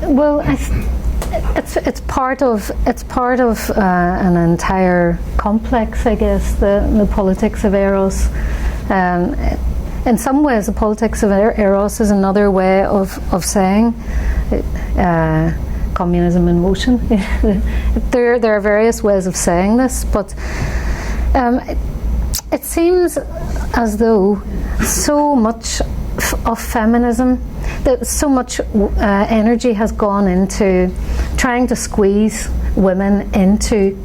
Well, it's part of an entire complex, I guess. The politics of Eros. In some ways, the politics of Eros is another way of saying communism in motion. There are various ways of saying this, but it seems as though so much of feminism, that so much energy has gone into trying to squeeze women into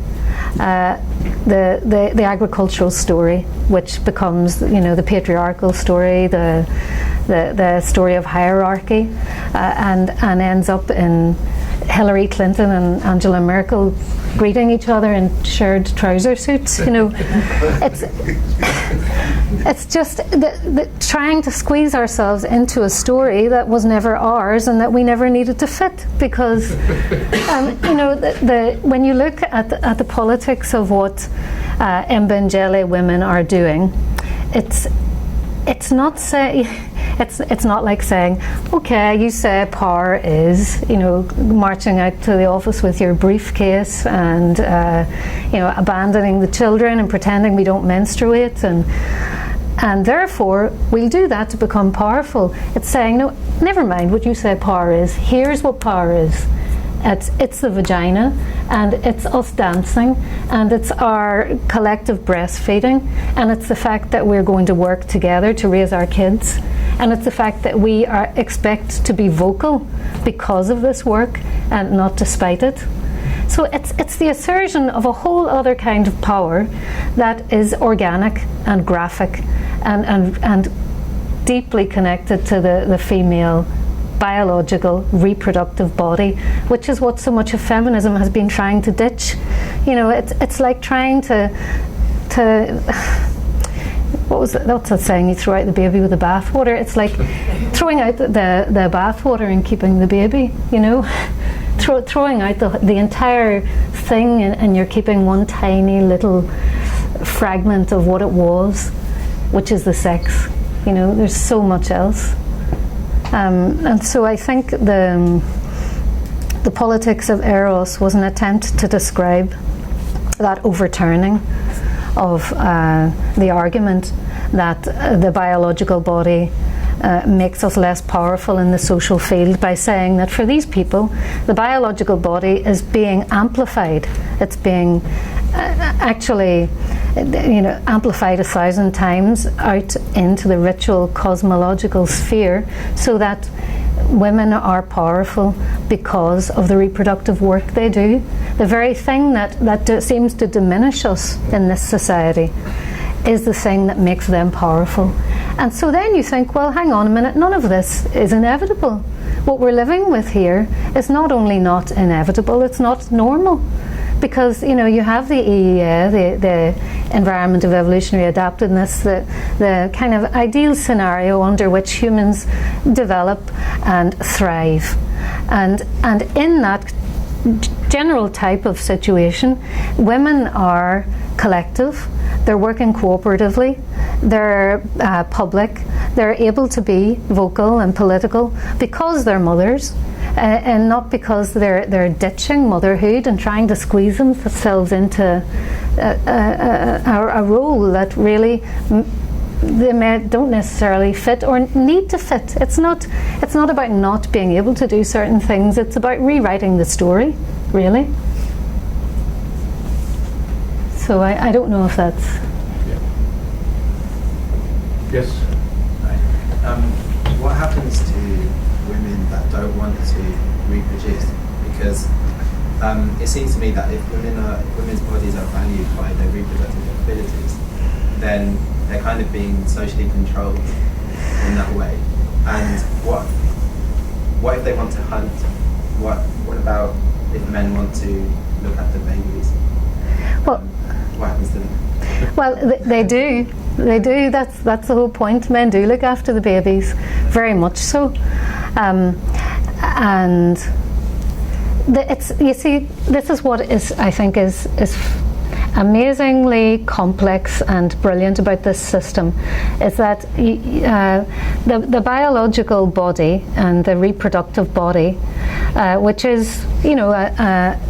the agricultural story, which becomes, the patriarchal story, the story of hierarchy, and ends up in Hillary Clinton and Angela Merkel greeting each other in shared trouser suits. It's just trying to squeeze ourselves into a story that was never ours and that we never needed to fit, because when you look at the politics of what Mbengele women are doing, it's not like saying, okay, you say power is, marching out to the office with your briefcase and abandoning the children and pretending we don't menstruate, and therefore we'll do that to become powerful. It's saying, no, never mind what you say power is. Here's what power is. It's the vagina, and it's us dancing, and it's our collective breastfeeding, and it's the fact that we're going to work together to raise our kids, and it's the fact that we expect to be vocal because of this work and not despite it. So it's the assertion of a whole other kind of power that is organic and graphic and deeply connected to the female biological reproductive body, which is what so much of feminism has been trying to ditch. It's like trying to what's that saying? You throw out the baby with the bathwater. It's like throwing out the bathwater and keeping the baby. Throwing out the entire thing, and you're keeping one tiny little fragment of what it was, which is the sex. There's so much else. And so I think the politics of Eros was an attempt to describe that overturning of the argument that the biological body makes us less powerful in the social field, by saying that for these people the biological body is being amplified. It's being actually amplified 1,000 times out into the ritual cosmological sphere, so that women are powerful because of the reproductive work they do. The very thing that seems to diminish us in this society is the thing that makes them powerful. And so then you think, well, hang on a minute, none of this is inevitable. What we're living with here is not only not inevitable, it's not normal. Because you have the EEA, the Environment of Evolutionary Adaptedness, the kind of ideal scenario under which humans develop and thrive, and in that general type of situation, women are collective, they're working cooperatively, they're public, they're able to be vocal and political because they're mothers. And not because they're ditching motherhood and trying to squeeze themselves into a role that really they don't necessarily fit or need to fit. It's not about not being able to do certain things. It's about rewriting the story, really. So I don't know if that's... Yeah. Yes? Right. What happens to women that don't want to reproduce? Because it seems to me that if women's bodies are valued by their reproductive abilities, then they're kind of being socially controlled in that way. And what if they want to hunt? What about if men want to look after babies? Well, what happens to them? Well, they do. They do. That's the whole point. Men do look after the babies, very much so. And you see, this is what I think is amazingly complex and brilliant about this system, is that the biological body and the reproductive body which is,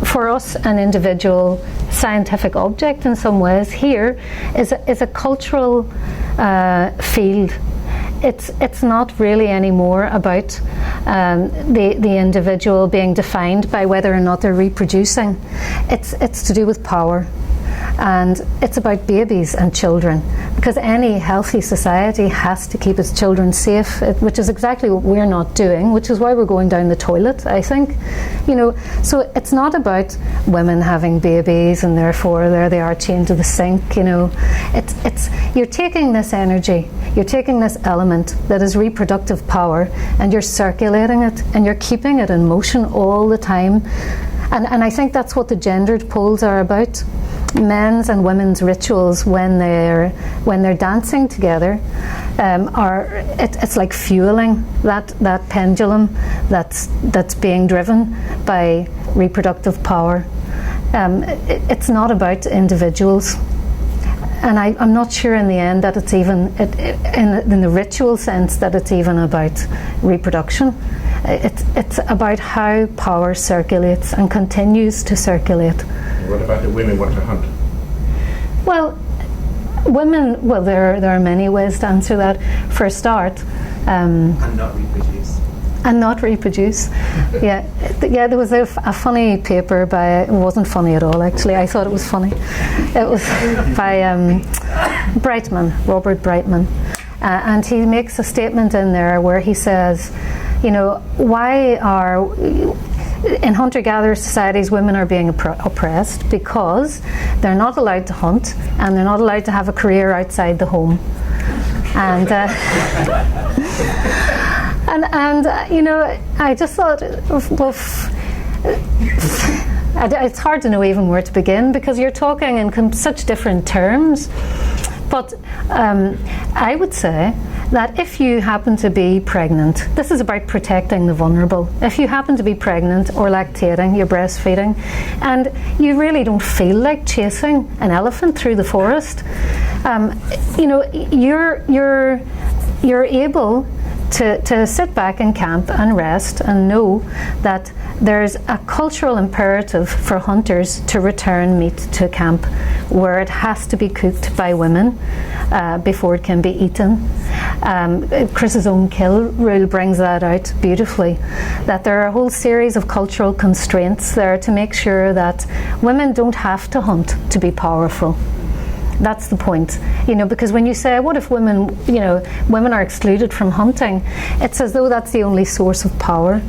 for us an individual scientific object in some ways, here is a cultural field. It's not really anymore about the individual being defined by whether or not they're reproducing. It's to do with power. And it's about babies and children, because any healthy society has to keep its children safe, which is exactly what we're not doing, which is why we're going down the toilet, I think. So it's not about women having babies and therefore there they are chained to the sink. It's you're taking this energy, you're taking this element that is reproductive power, and you're circulating it and you're keeping it in motion all the time. And I think that's what the gendered poles are about. Men's and women's rituals when they're dancing together it's like fueling that pendulum that's being driven by reproductive power. It's not about individuals, and I'm not sure in the end that it's even in the ritual sense that it's even about reproduction. It's about how power circulates and continues to circulate. What about the women want to hunt? Well, women. Well, there are many ways to answer that. For a start, and not reproduce. And not reproduce. Yeah. There was a funny paper by. It wasn't funny at all, actually. I thought it was funny. It was by Brightman, Robert Brightman, and he makes a statement in there where he says, why are in hunter-gatherer societies women are being oppressed because they're not allowed to hunt and they're not allowed to have a career outside the home. And I just thought, it's hard to know even where to begin, because you're talking in such different terms. But I would say that if you happen to be pregnant, this is about protecting the vulnerable. If you happen to be pregnant or lactating, you're breastfeeding, and you really don't feel like chasing an elephant through the forest, you're able to sit back in camp and rest and know that there's a cultural imperative for hunters to return meat to camp, where it has to be cooked by women before it can be eaten. Chris's own kill rule brings that out beautifully, that there are a whole series of cultural constraints there to make sure that women don't have to hunt to be powerful. That's the point, because when you say, what if women are excluded from hunting, it's as though that's the only source of power.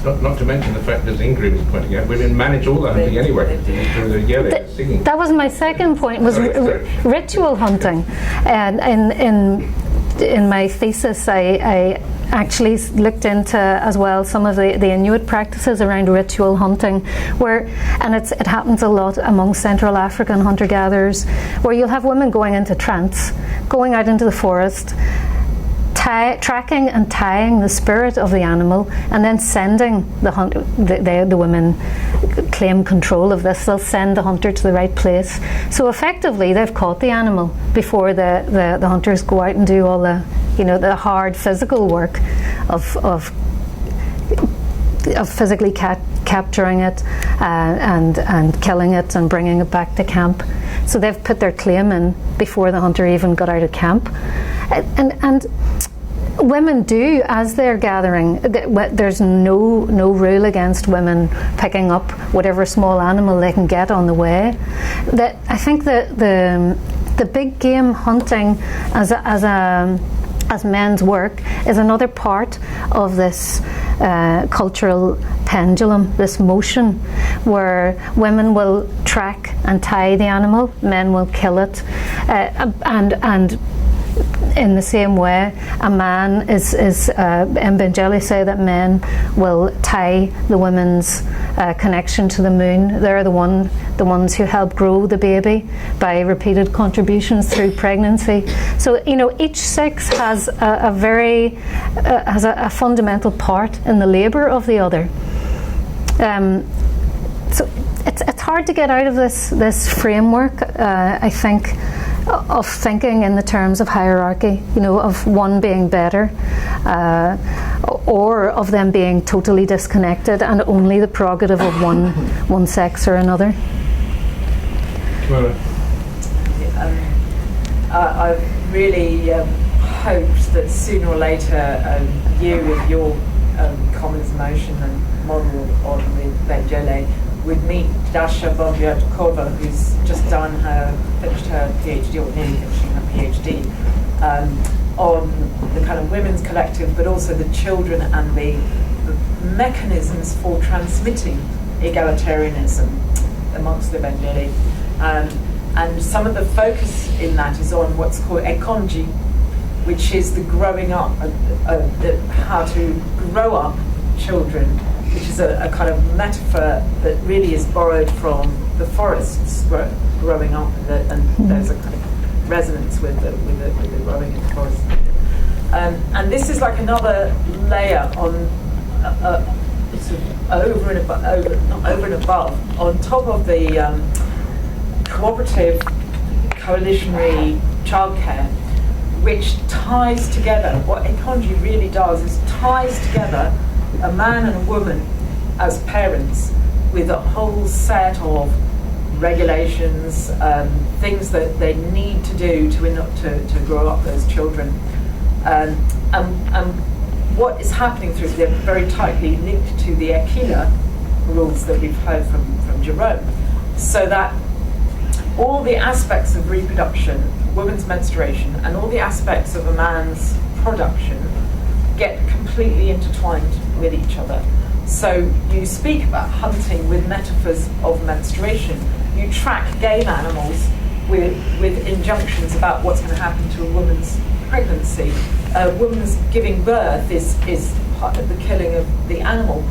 Not to mention the fact, as Ingrid was pointing out, women manage all the hunting anyway. Singing. That was my second point, was ritual hunting. And in my thesis, I actually looked into as well some of the Inuit practices around ritual hunting, and it happens a lot among Central African hunter-gatherers, where you'll have women going into trance, going out into the forest, tracking and tying the spirit of the animal, and then sending the women claim control of this. They'll send the hunter to the right place. So effectively, they've caught the animal before the hunters go out and do all the hard physical work of physically capturing it and killing it and bringing it back to camp. So they've put their claim in before the hunter even got out of camp. And women do, as they're gathering, there's no rule against women picking up whatever small animal they can get on the way. I think the big game hunting as men's work is another part of this cultural pendulum, this motion where women will track and tie the animal, men will kill it, and in the same way, a man is Mbengele say that men will tie the women's connection to the moon. They're the ones who help grow the baby by repeated contributions through pregnancy. So each sex has a fundamental part in the labour of the other. So it's hard to get out of this framework, I think, of thinking in the terms of hierarchy, of one being better, or of them being totally disconnected and only the prerogative of one sex or another. Well, I really hoped that sooner or later you, with your commons motion and model on with Bengele, would meet Dasha Bombiatkova, who's just finished her PhD, or nearly finishing her PhD, on the kind of women's collective, but also the children and the mechanisms for transmitting egalitarianism amongst the Bengele. And some of the focus in that is on what's called ecology, which is the growing up, how to grow up children, which is a kind of metaphor that really is borrowed from the forests growing up, and there's a kind of resonance with the growing in the forest. And this is like another layer on sort of over and above, on top of the cooperative, coalitionary childcare, which ties together, what ecology really does is ties together a man and a woman as parents with a whole set of regulations, things that they need to do to grow up those children. And what is happening through, they're very tightly linked to the Aquila rules that we've heard from Jerome, so that all the aspects of reproduction, woman's menstruation, and all the aspects of a man's production get completely intertwined with each other. So you speak about hunting with metaphors of menstruation. You track game animals with injunctions about what's going to happen to a woman's pregnancy. A woman's giving birth is part of the killing of the animal.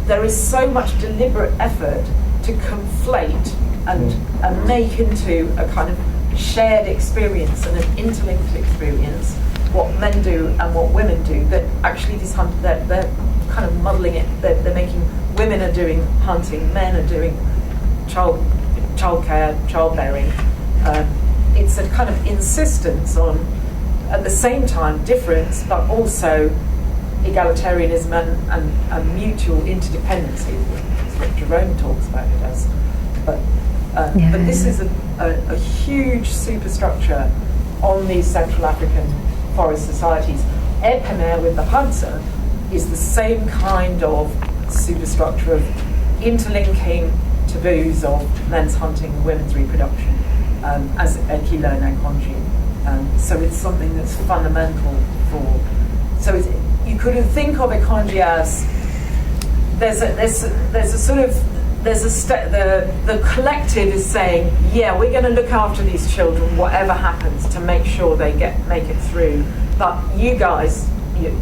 There is so much deliberate effort to conflate and make into a kind of shared experience and an interlinked experience what men do and what women do, that actually these they're kind of muddling it. They're making, women are doing hunting, men are doing childcare, childbearing. It's a kind of insistence on, at the same time, difference, but also egalitarianism and mutual interdependency. That's what Jerome talks about it as. But this is a huge superstructure on these Central African forest societies. Epemer with the hunter is the same kind of superstructure of interlinking taboos of men's hunting and women's reproduction as Aquila and ecology. So it's something that's fundamental for. So you could think of ecology as there's a sort of the collective is saying, yeah, we're going to look after these children, whatever happens, to make sure they make it through. But you guys,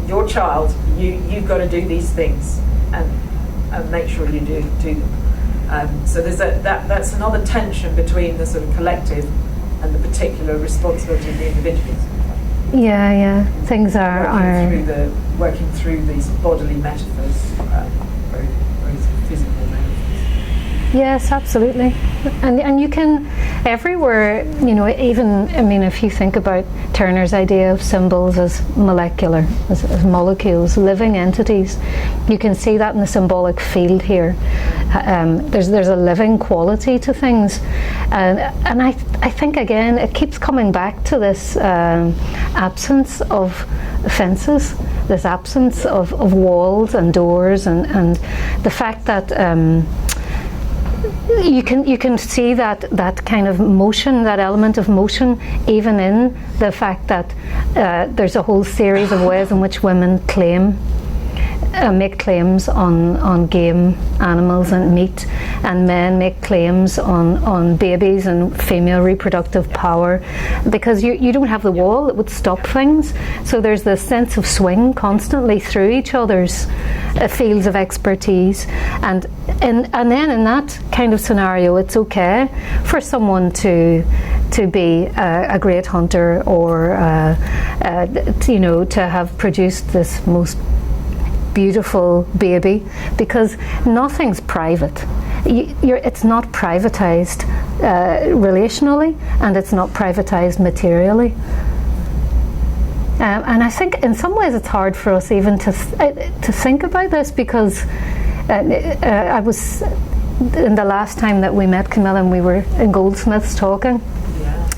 your child, you've got to do these things and make sure you do them. So there's that's another tension between the sort of collective and the particular responsibility of the individuals. Yeah. Things are working through these bodily metaphors, very physical metaphors. Yes, absolutely. And you can, everywhere, even, if you think about Turner's idea of symbols as molecular, as molecules, living entities, you can see that in the symbolic field here. There's a living quality to things. And I think, again, it keeps coming back to this absence of fences, this absence of walls and doors, and the fact that you can see that kind of motion, that element of motion, even in the fact that there's a whole series of ways in which women make claims on game animals and meat, and men make claims on babies and female reproductive power, because you don't have the wall that would stop things. So there's this sense of swing constantly through each other's fields of expertise, and then in that kind of scenario, it's okay for someone to be a great hunter, or to have produced this most beautiful baby, because nothing's private. It's not privatized relationally, and it's not privatized materially. And I think in some ways it's hard for us even to think about this, because I was, in the last time that we met, Camilla, and we were in Goldsmiths talking,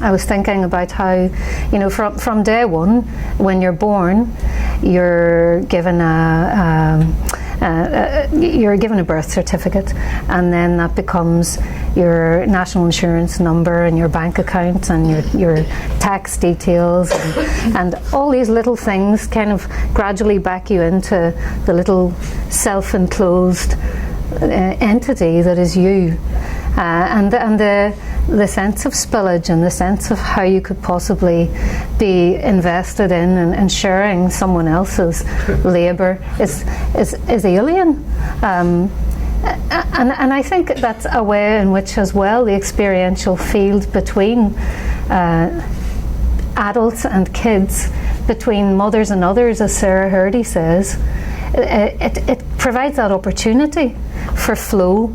I was thinking about how, you know, from day one, when you're born, you're given a birth certificate, and then that becomes your national insurance number and your bank account and your tax details, and all these little things kind of gradually back you into the little self-enclosed entity that is you, and the sense of spillage and the sense of how you could possibly be invested in and sharing someone else's labour is alien. And I think that's a way in which, as well, the experiential field between adults and kids, between mothers and others, as Sarah Hurdy says, it provides that opportunity for flow,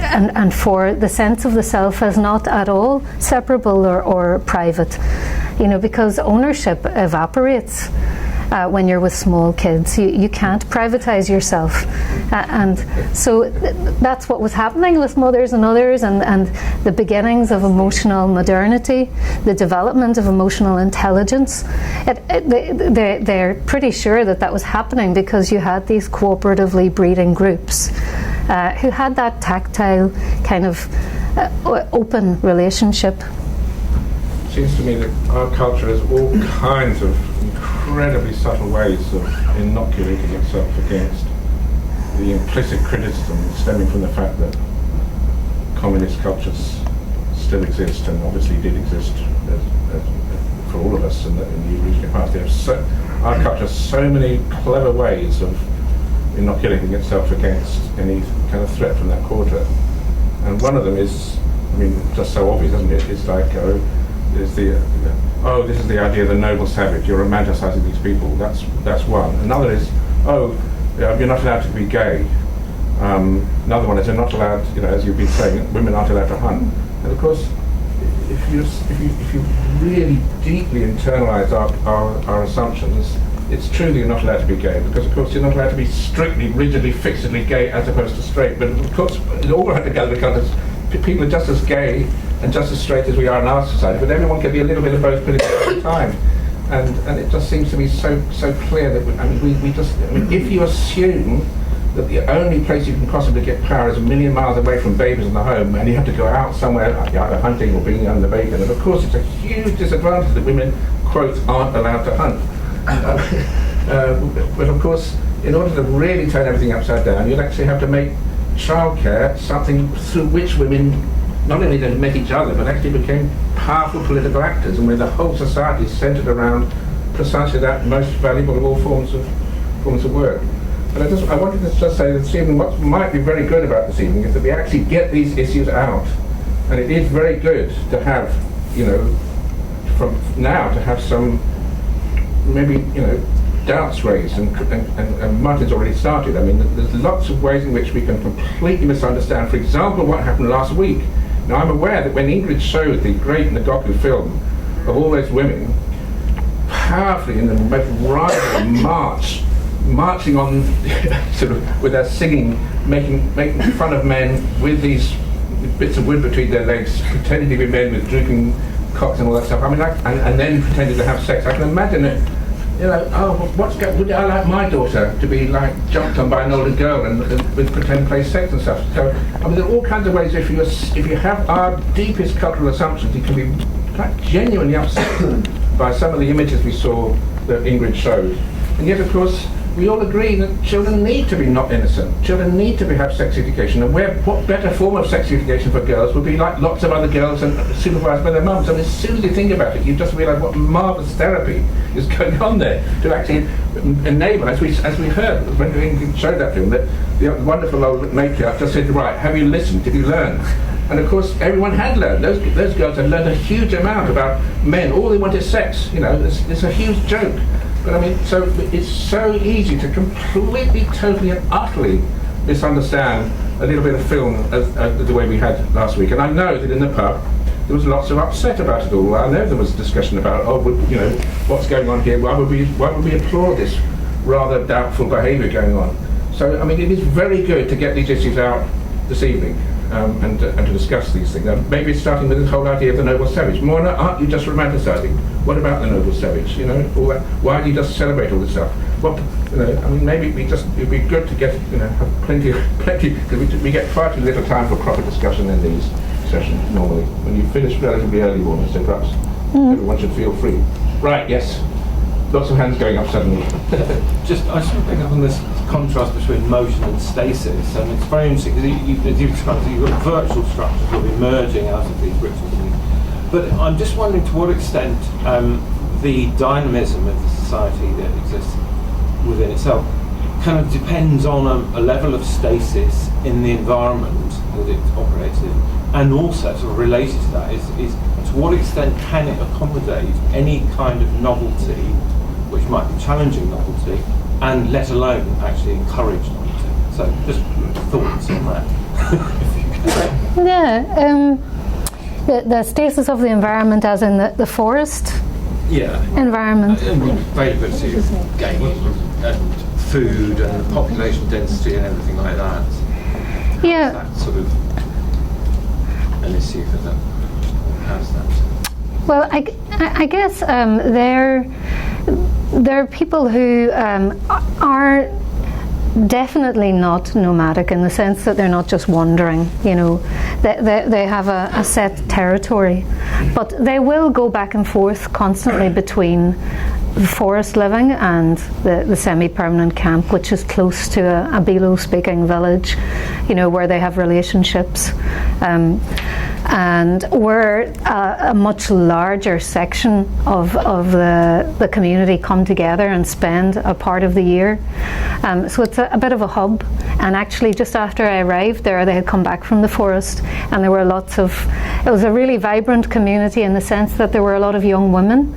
and for the sense of the self as not at all separable or private, you know, because ownership evaporates when you're with small kids. You can't privatize yourself, and so that's what was happening with mothers and others, and the beginnings of emotional modernity, the development of emotional intelligence. They're pretty sure that was happening because you had these cooperatively breeding groups who had that tactile kind of open relationship. It seems to me that our culture has all kinds of incredibly subtle ways of inoculating itself against the implicit criticism stemming from the fact that communist cultures still exist, and obviously did exist for all of us in the original past. Our culture has so many clever ways of inoculating itself against any kind of threat from that quarter. And one of them is, I mean, just so obvious, isn't it? It's like, this is the idea of the noble savage. You're romanticising these people. That's one. Another is, you're not allowed to be gay. Another one is you're not allowed, you know, as you've been saying, women aren't allowed to hunt. And of course, if you really deeply internalise our assumptions, it's true that you're not allowed to be gay, because of course you're not allowed to be strictly, rigidly, fixedly gay as opposed to straight. But of course, it all had together because people are just as gay and just as straight as we are in our society, but everyone can be a little bit of both at the time. And it just seems to be so clear that if you assume that the only place you can possibly get power is a million miles away from babies in the home, and you have to go out somewhere either hunting or being under bacon, and of course it's a huge disadvantage that women, quote, aren't allowed to hunt. But of course, in order to really turn everything upside down, you'd actually have to make childcare something through which women not only didn't met each other, but actually became powerful political actors, and where the whole society is centred around precisely that most valuable of all forms of work. But I wanted to just say that this evening, what might be very good about this evening is that we actually get these issues out, and it is very good to have, you know, from now to have some maybe, you know, doubts raised, and Martin's already started. I mean, there's lots of ways in which we can completely misunderstand, for example, what happened last week. Now, I'm aware that when Ingrid showed the great Ngoku film of all those women powerfully in the most rival marching on sort of with their singing, making fun of men with these bits of wood between their legs, pretending to be men with drooping cocks and all that stuff. I mean, and then pretending to have sex. I can imagine it. You know, would I like my daughter to be like jumped on by an older girl and with pretend play sex and stuff? So, I mean, there are all kinds of ways. If you have our deepest cultural assumptions, you can be quite genuinely upset by some of the images we saw that Ingrid showed. And yet, of course, we all agree that children need to be not innocent. Children need to have sex education, and what better form of sex education for girls would be like lots of other girls and supervised by their mums. And as soon as you think about it, you just realise what marvellous therapy is going on there to actually enable, as we heard when Ingrid showed that film, that the wonderful old matriarch just said, right, have you listened? Did you learn? And of course, everyone had learned. Those girls had learned a huge amount about men. All they want is sex. You know, it's a huge joke. But I mean, so it's so easy to completely, totally and utterly misunderstand a little bit of film the way we had last week. And I know that in the pub there was lots of upset about it all. I know there was discussion about, what's going on here? Why would we applaud this rather doubtful behaviour going on? So, I mean, it is very good to get these issues out this evening and to discuss these things. Maybe starting with this whole idea of the noble savage. Moran, aren't you just romanticising? What about the noble savage? You know, all that. Why do you just celebrate all this stuff? What, you know, I mean, maybe it'd be good to get, you know, have plenty, because we get far too little time for proper discussion in these sessions normally. When you finish relatively early one, so perhaps everyone should feel free. Right, yes. Lots of hands going up suddenly. I just want to pick up on this contrast between motion and stasis. And it's very interesting because as you've described, you've got virtual structures that are emerging out of these rituals. But I'm just wondering to what extent the dynamism of the society that exists within itself kind of depends on a level of stasis in the environment that it operates in, and also sort of related to that is to what extent can it accommodate any kind of novelty, which might be challenging novelty, and let alone actually encourage novelty. So just thoughts on that. Yeah, the stasis of the environment as in the forest environment. Availability of game and food and population density and everything like that. Yeah. That's sort of an issue for them. How's that? Well, I guess there are people who are definitely not nomadic in the sense that they're not just wandering. You know, they have a set territory, but they will go back and forth constantly between forest living and the semi-permanent camp, which is close to a Bilo-speaking village, you know, where they have relationships. And we're a much larger section of the community come together and spend a part of the year. So it's a bit of a hub. And actually, just after I arrived there, they had come back from the forest, and there were it was a really vibrant community in the sense that there were a lot of young women,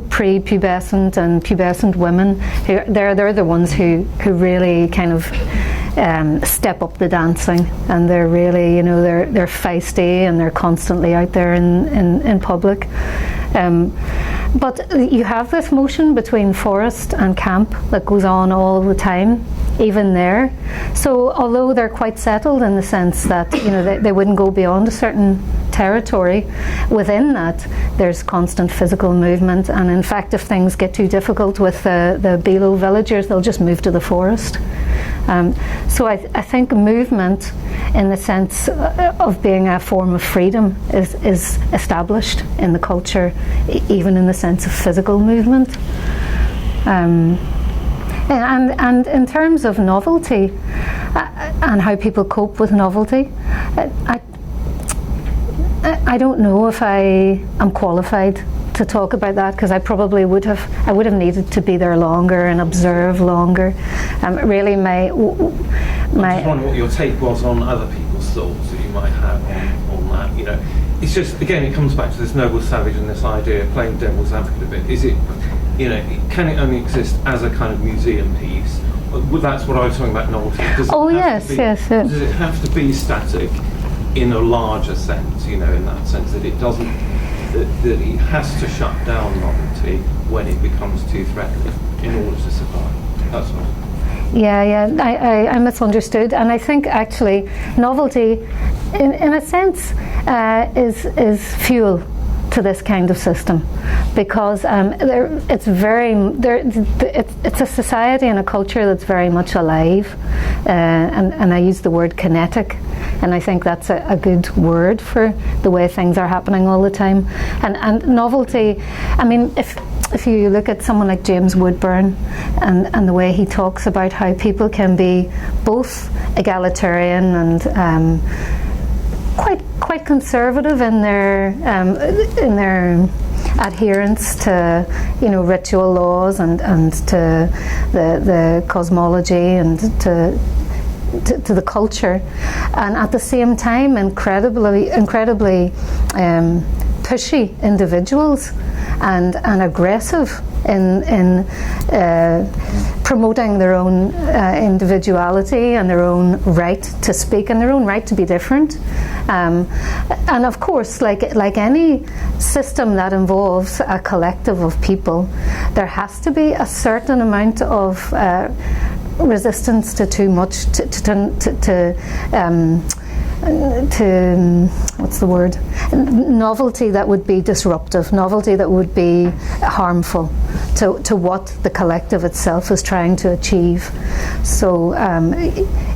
pre-pubescent and pubescent women. They're the ones who really kind of step up the dancing, and they're really, you know, they're feisty and they're constantly out there in public. But you have this motion between forest and camp that goes on all the time, even there. So although they're quite settled in the sense that, you know, they wouldn't go beyond a certain territory, within that there's constant physical movement. And in fact, if things get too difficult with the Bilo villagers, they'll just move to the forest. So I think movement, in the sense of being a form of freedom, is established in the culture, even in the sense of physical movement. And in terms of novelty and how people cope with novelty, I don't know if I am qualified to talk about that, because I probably would have needed to be there longer and observe longer. Really, I'm just wondering what your take was on other people's thoughts that you might have on that. You know, it's just, again, it comes back to this noble savage and this idea of playing devil's advocate a bit. Is it, you know, can it only exist as a kind of museum piece? Well, that's what I was talking about novelty. Does it have to be static in a larger sense? You know, in that sense that it doesn't. That it has to shut down novelty when it becomes too threatening in order to survive. That's what. I misunderstood, and I think actually novelty, in a sense, is fuel to this kind of system, because it's a society and a culture that's very much alive, and I use the word kinetic, and I think that's a good word for the way things are happening all the time. And novelty, I mean, if you look at someone like James Woodburn and the way he talks about how people can be both egalitarian and quite conservative in their adherence to, you know, ritual laws and to the cosmology and to the culture, and at the same time incredibly pushy individuals and aggressive in promoting their own individuality and their own right to speak and their own right to be different. And of course, like any system that involves a collective of people, there has to be a certain amount of resistance to too much, to what's the word? Novelty that would be disruptive, novelty that would be harmful to what the collective itself is trying to achieve. So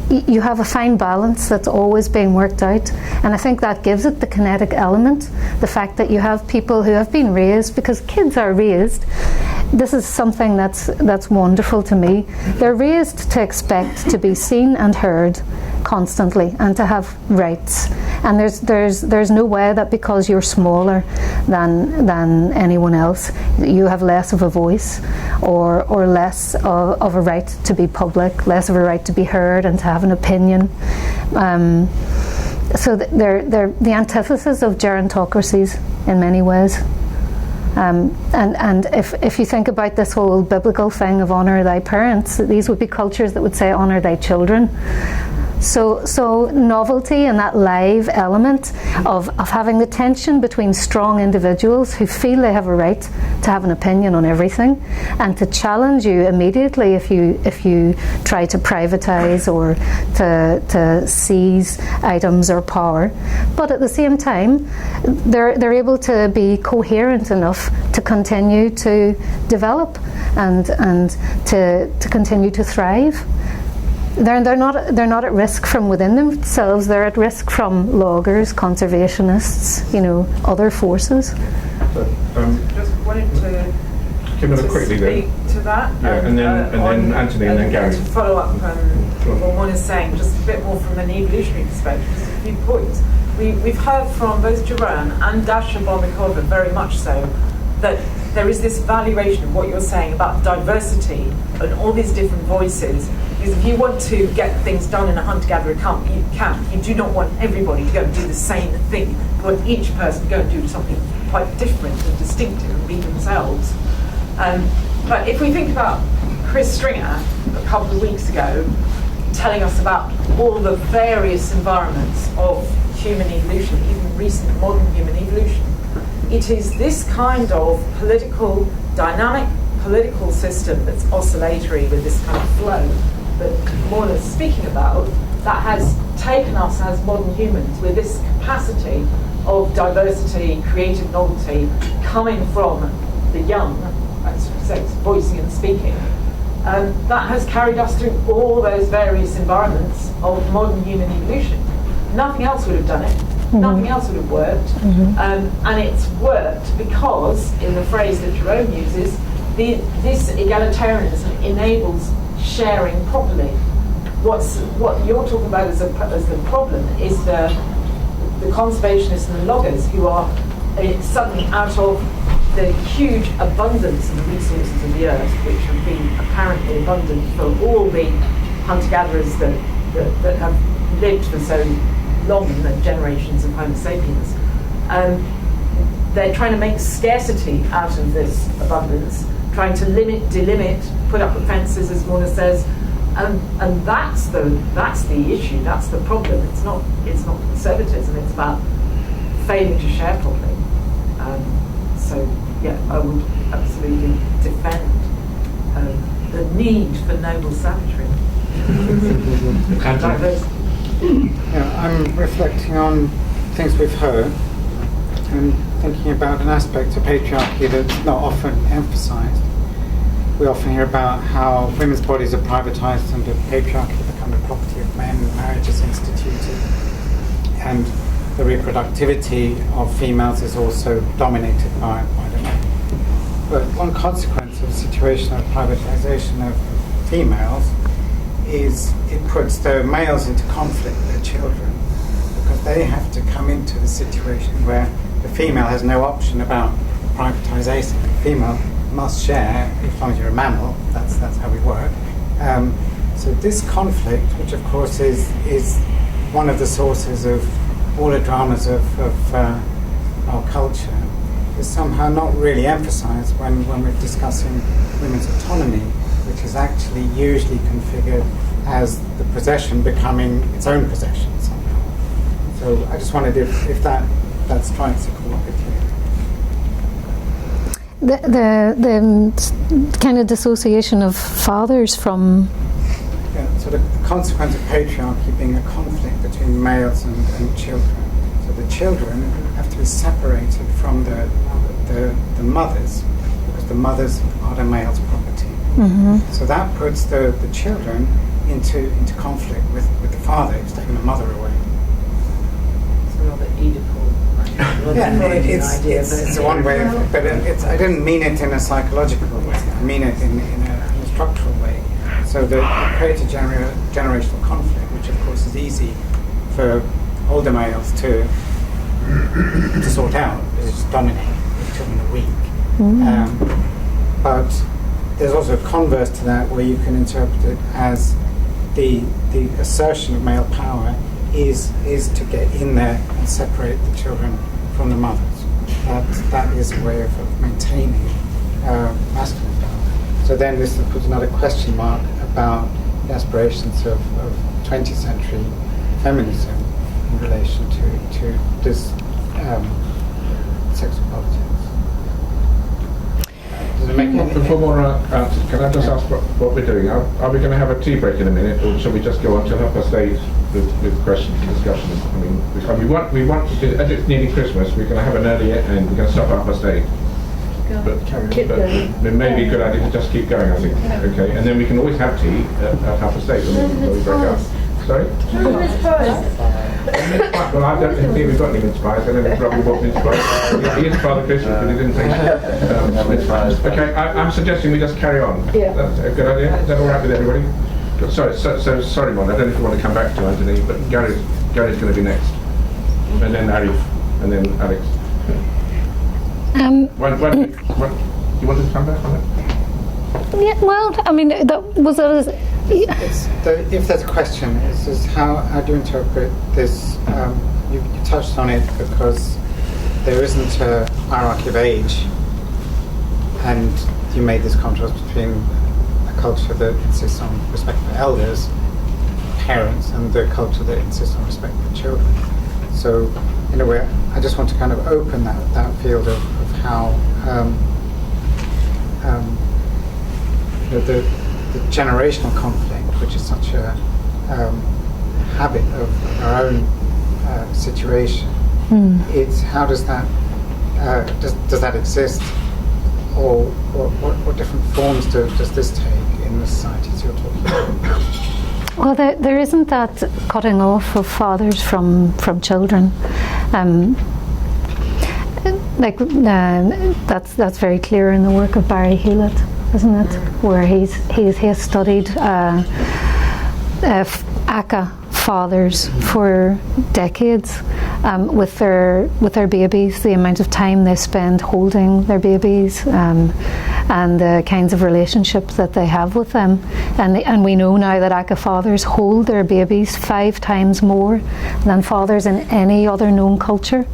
you have a fine balance that's always being worked out, and I think that gives it the kinetic element, the fact that you have people who have been raised, because kids are raised. This is something that's wonderful to me. They're raised to expect to be seen and heard constantly and to have rights. And there's no way that because you're smaller than anyone else, you have less of a voice or less of a right to be public, less of a right to be heard and to have an opinion. So they're the antithesis of gerontocracies in many ways. And if you think about this whole biblical thing of honour thy parents, these would be cultures that would say honour thy children. So novelty and that live element of having the tension between strong individuals who feel they have a right to have an opinion on everything and to challenge you immediately if you try to privatise or to seize items or power. But at the same time, they're able to be coherent enough to continue to develop and to continue to thrive. They're not at risk from within themselves. They're at risk from loggers, conservationists, other forces. Just wanted to quickly speak to that. Yeah, and then Anthony and then Gary. To follow up on what Mon is saying, just a bit more from an evolutionary perspective, just a few points. We've heard from both Jerome and Dasha Bomikova very much so that there is this valuation of what you're saying about diversity and all these different voices. Because if you want to get things done in a hunter-gatherer camp, you do not want everybody to go and do the same thing. You want each person to go and do something quite different and distinctive and be themselves. But if we think about Chris Stringer a couple of weeks ago telling us about all the various environments of human evolution, even recent modern human evolution, it is this kind of dynamic political system that's oscillatory with this kind of flow that Mora's speaking about, that has taken us as modern humans with this capacity of diversity, creative novelty, coming from the young, as sex, voicing and speaking. That has carried us through all those various environments of modern human evolution. Nothing else would have done it. Mm-hmm. Nothing else would have worked. Mm-hmm. And it's worked because, in the phrase that Jerome uses, this egalitarianism enables sharing properly. What you're talking about as the problem is the conservationists and the loggers who are suddenly out of the huge abundance of the resources of the earth, which have been apparently abundant for all the hunter-gatherers that have lived for so long, the generations of Homo sapiens. They're trying to make scarcity out of this abundance, trying to limit, delimit, put up the fences, as Mona says, and that's the issue. That's the problem. It's not conservatism. It's about failing to share properly. So yeah, I would absolutely defend the need for noble savagery. Yeah, I'm reflecting on things we've heard and thinking about an aspect of patriarchy that's not often emphasised. We often hear about how women's bodies are privatised and that patriarchy become the property of men, marriage is instituted, and the reproductivity of females is also dominated by the men. But one consequence of the situation of privatisation of females is it puts the males into conflict with their children, because they have to come into the situation where the female has no option about privatisation. The female must share, as long as you're a mammal, that's how we work. So this conflict, which of course is one of the sources of all the dramas of our culture, is somehow not really emphasized when we're discussing women's autonomy, which is actually usually configured as the possession becoming its own possession somehow. So I just wondered if that's trying to coordinate. The kind of dissociation of fathers from... Yeah, so the consequence of patriarchy being a conflict between males and children. So the children have to be separated from the mothers, because the mothers are the male's property. Mm-hmm. So that puts the children into conflict with the father who's taken the mother away. It's a rather Oedipal. It's one way of it, but I didn't mean it in a psychological way. I mean it in a structural way. So that you create a generational conflict, which of course is easy for older males to sort out, because it's dominate, the children are weak. Mm. But there's also a converse to that, where you can interpret it as the assertion of male power is to get in there and separate the children from the mothers. That is a way of maintaining masculine power. So then this puts another question mark about the aspirations of 20th century feminism in relation to this sexual politics. Does it make any Before more answers, can I just ask what we're doing? Are we going to have a tea break in a minute, or shall we just go on till 8:30 with questions and discussion? I mean, we want to do, as it's nearly Christmas, we're going to have an early and we're going to stop at 8:30. But it may be a good idea to just keep going, I think. Okay, and then we can always have tea at 8:30 when we break up. Sorry? Well, I don't think we've got any mince pies. I know we probably bought mince pies. He is Father Christmas, but he didn't think mince pies. Okay, I'm suggesting we just carry on. Yeah. That's a good idea. Is that all right with everybody? Sorry, sorry, Mon. I don't know if you want to come back to Anthony, but Gary's going to be next, and then Arif, and then Alex. You want to come back on it? Yeah, well, I mean, that was if there's a question, is how do you interpret this? You touched on it because there isn't a hierarchy of age, and you made this contrast between a culture that insists on respect for elders, parents, and the culture that insists on respect for children. So, in a way, I just want to kind of open that field of how the generational conflict, which is such a habit of our own situation. It's how does that does that exist, or what different forms does this take in the societies you're talking about? Well, there isn't that cutting off of fathers from children. That's very clear in the work of Barry Hewlett, isn't it? Where he has studied ACA fathers for decades with their babies, the amount of time they spend holding their babies, and the kinds of relationships that they have with them. And we know now that ACA fathers hold their babies 5 times more than fathers in any other known culture.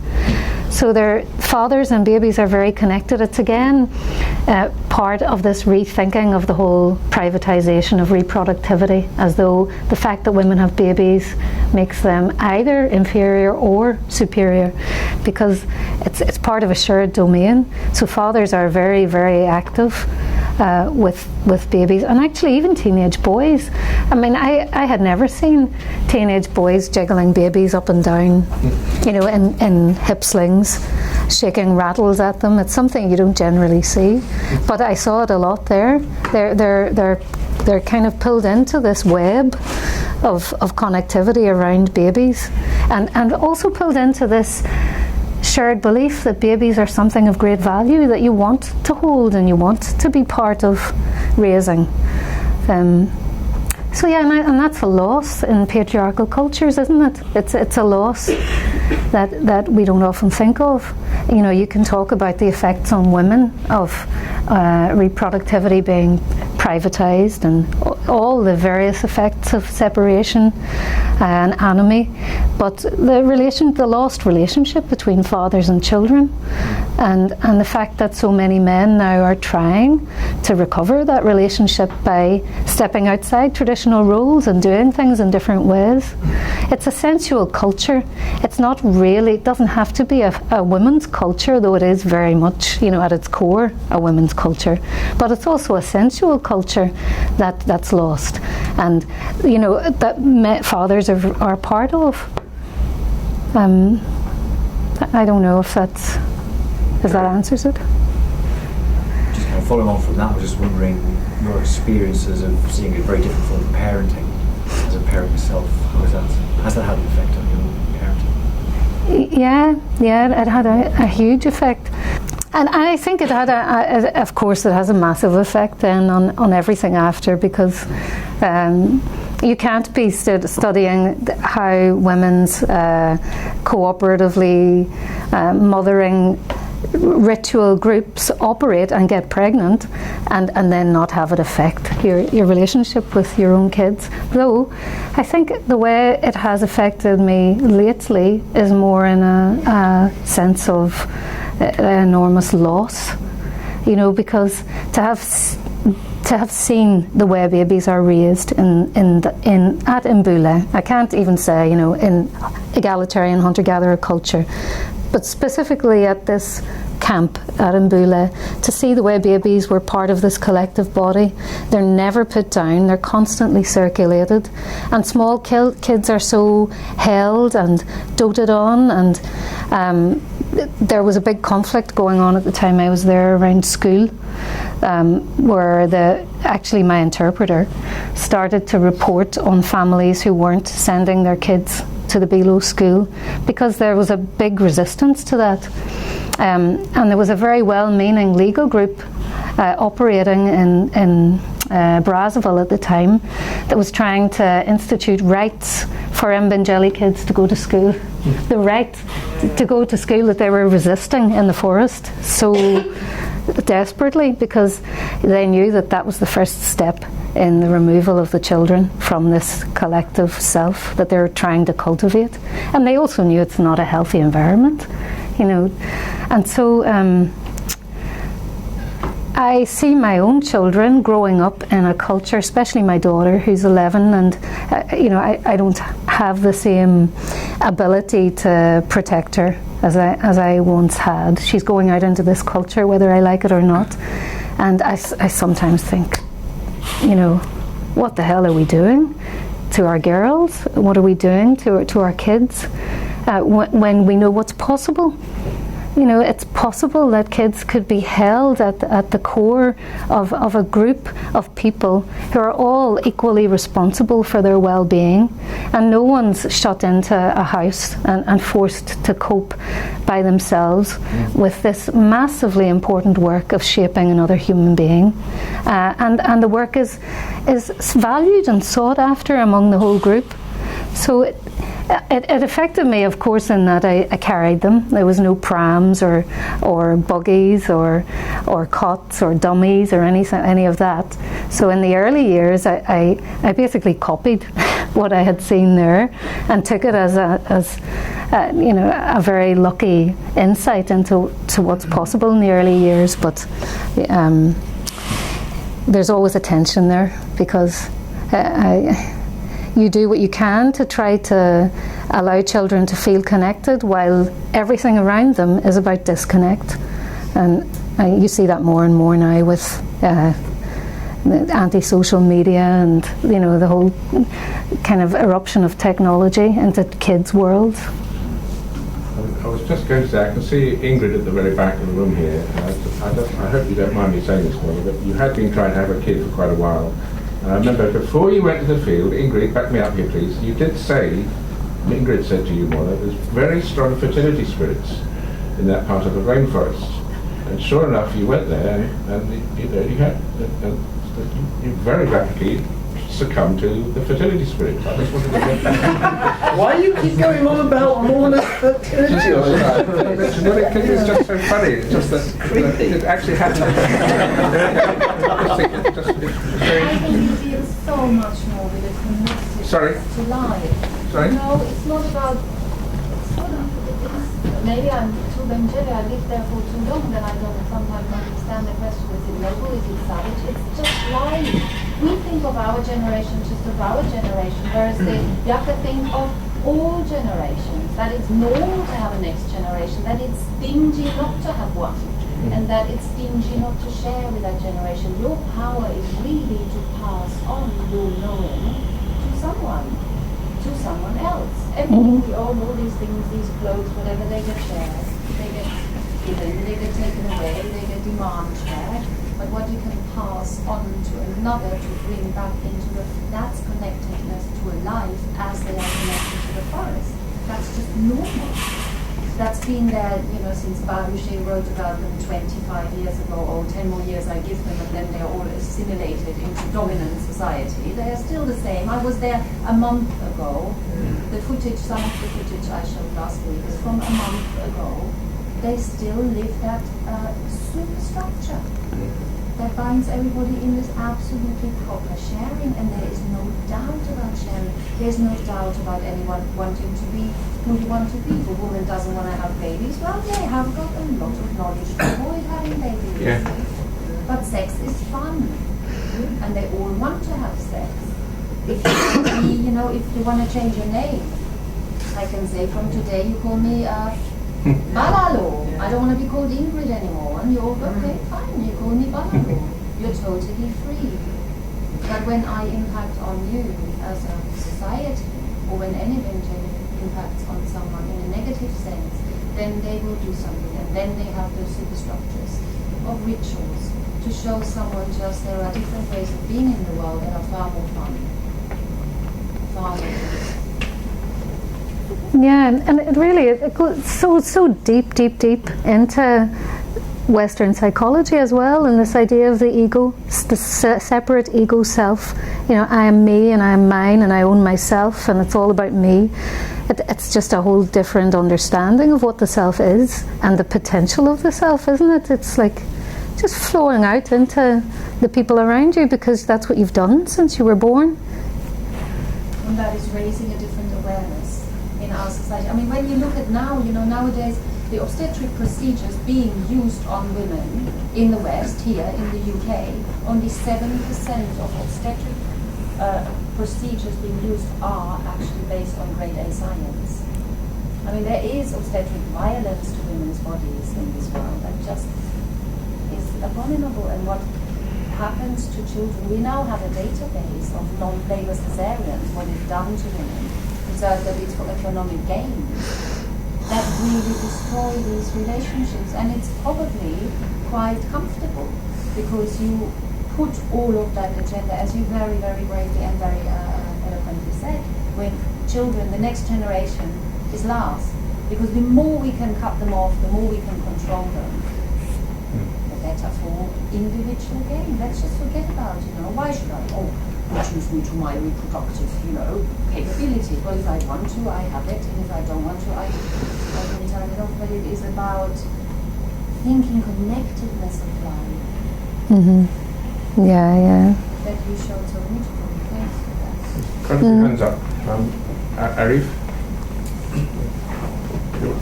So their fathers and babies are very connected. It's again part of this rethinking of the whole privatization of reproductivity, as though the fact that women have babies makes them either inferior or superior, because it's part of a shared domain. So fathers are very, very active with babies, and actually even teenage boys. I mean, I had never seen teenage boys jiggling babies up and down, in hip slings, shaking rattles at them. It's something you don't generally see, but I saw it a lot there. They're kind of pulled into this web of connectivity around babies, and also pulled into this shared belief that babies are something of great value that you want to hold and you want to be part of raising. So yeah, and that's a loss in patriarchal cultures, isn't it? It's a loss that we don't often think of. You can talk about the effects on women of reproductivity being privatised, and all the various effects of separation and anomie. But the lost relationship between fathers and children, and the fact that so many men now are trying to recover that relationship by stepping outside traditional roles and doing things in different ways. It's a sensual culture. It's not really, it doesn't have to be a women's culture, though it is very much, at its core, a women's culture. But it's also a sensual culture that's lost, and that fathers are part of. I don't know if that answers it. Just kind of following on from that, I was just wondering your experiences of seeing a very different form of parenting as a parent yourself. Has that had an effect on your parenting? Yeah, it had a huge effect. And I think it had of course it has a massive effect then on everything after, because you can't be studying how women's cooperatively mothering ritual groups operate and get pregnant and then not have it affect your relationship with your own kids. Though I think the way it has affected me lately is more in a sense of enormous loss, because to have seen the way babies are raised at Mbula, I can't even say in egalitarian hunter-gatherer culture, but specifically at this camp at Mbula, to see the way babies were part of this collective body. They're never put down, they're constantly circulated, and small kids are so held and doted on, and there was a big conflict going on at the time I was there around school, where actually my interpreter started to report on families who weren't sending their kids to the Below school because there was a big resistance to that. And there was a very well-meaning legal group operating in Brazzaville at the time that was trying to institute rights for Mbangeli kids to go to school. The right to go to school that they were resisting in the forest so desperately, because they knew that was the first step in the removal of the children from this collective self that they're trying to cultivate. And they also knew it's not a healthy environment, And so I see my own children growing up in a culture, especially my daughter who's 11, and I don't have the same ability to protect her as I once had. She's going out into this culture whether I like it or not, and I sometimes think, what the hell are we doing to our girls? What are we doing to our kids when we know what's possible? It's possible that kids could be held at the core of a group of people who are all equally responsible for their well-being, and no one's shut into a house and forced to cope by themselves with this massively important work of shaping another human being. And the work is valued and sought after among the whole group. So it affected me, of course, in that I carried them. There was no prams or buggies or cots or dummies or any of that. So in the early years, I basically copied what I had seen there and took it as a very lucky insight into what's possible in the early years. But there's always a tension there, because you do what you can to try to allow children to feel connected while everything around them is about disconnect. And you see that more and more now with anti-social media and the whole kind of eruption of technology into kids' worlds. I was just going to say, I can see Ingrid at the very back of the room here. I hope you don't mind me saying this, Mother, but you had been trying to have a kid for quite a while. And I remember before you went to the field, Ingrid, back me up here please, you did say, Ingrid said to you, Mother, there's very strong fertility spirits in that part of the rainforest. And sure enough, you went there and you very rapidly succumb to the fertility spirit. I just wanted to get Why do you keep going on about more than fertility all the time? because it's just so funny. It's just that it actually happened. I think you feel so much more with it connected Sorry? to life. Sorry? No, it's not about. Maybe I'm too Benjeri, I lived there for too long, then I don't sometimes understand the question, is it noble, is it savage? It's just life. We think of our generation just of our generation, whereas the Yaka think of all generations, that it's normal to have a next generation, that it's stingy not to have one, and that it's stingy not to share with that generation. Your power is really to pass on your knowing to someone else. Everything we own, all these things, these clothes, whatever, they get shared, they get given, they get taken away, they get demand shared. But what you can pass on to another to bring back into that's connectedness to a life as they are connected to the forest. That's just normal. That's been there, since Baruch wrote about them 25 years ago, or 10 more years I give them, and then they're all assimilated into dominant society. They are still the same. I was there a month ago. The footage, some of the footage I showed last week is from a month ago. They still live that superstructure that binds everybody in this absolutely proper sharing, and there is no doubt about sharing. There's no doubt about anyone wanting to be who you want to be. If a woman doesn't want to have babies, well, they have got a lot of knowledge to avoid having babies. Yeah. But sex is fun, and they all want to have sex. If you want to change your name, I can say from today you call me Balalo. I don't want to be called Ingrid anymore. And you're okay, fine, you call me Balalo. You're totally free. But when I impact on you as a society, or when any eventually impacts on someone in a negative sense, then they will do something. And then they have those superstructures of rituals to show someone just there are different ways of being in the world that are far more fun. Far more Yeah, and it really it goes so deep into Western psychology as well, and this idea of the ego, the separate ego self. I am me and I am mine and I own myself and it's all about me. It's just a whole different understanding of what the self is and the potential of the self, isn't it? It's like just flowing out into the people around you because that's what you've done since you were born. And that is raising a different awareness in our society. I mean, when you look at now, nowadays, the obstetric procedures being used on women in the West, here in the UK, only 7% of obstetric procedures being used are actually based on grade A science. I mean, there is obstetric violence to women's bodies in this world that just is abominable. And what happens to children, we now have a database of non-labor cesareans, what is done to women, that it's for economic gain, that really destroy these relationships. And it's probably quite comfortable because you put all of that agenda, as you very, very bravely and very eloquently said, when children, the next generation, is last. Because the more we can cut them off, the more we can control them, the better for individual gain. Let's just forget about, why should I? Choose me to my reproductive, capability. Well, if I want to, I have it, and if I don't want to, I can turn it off. But it is about thinking connectedness of life. Mm-hmm. Yeah. That you showed so beautifully. Thanks for that. Got your hands up. Arif?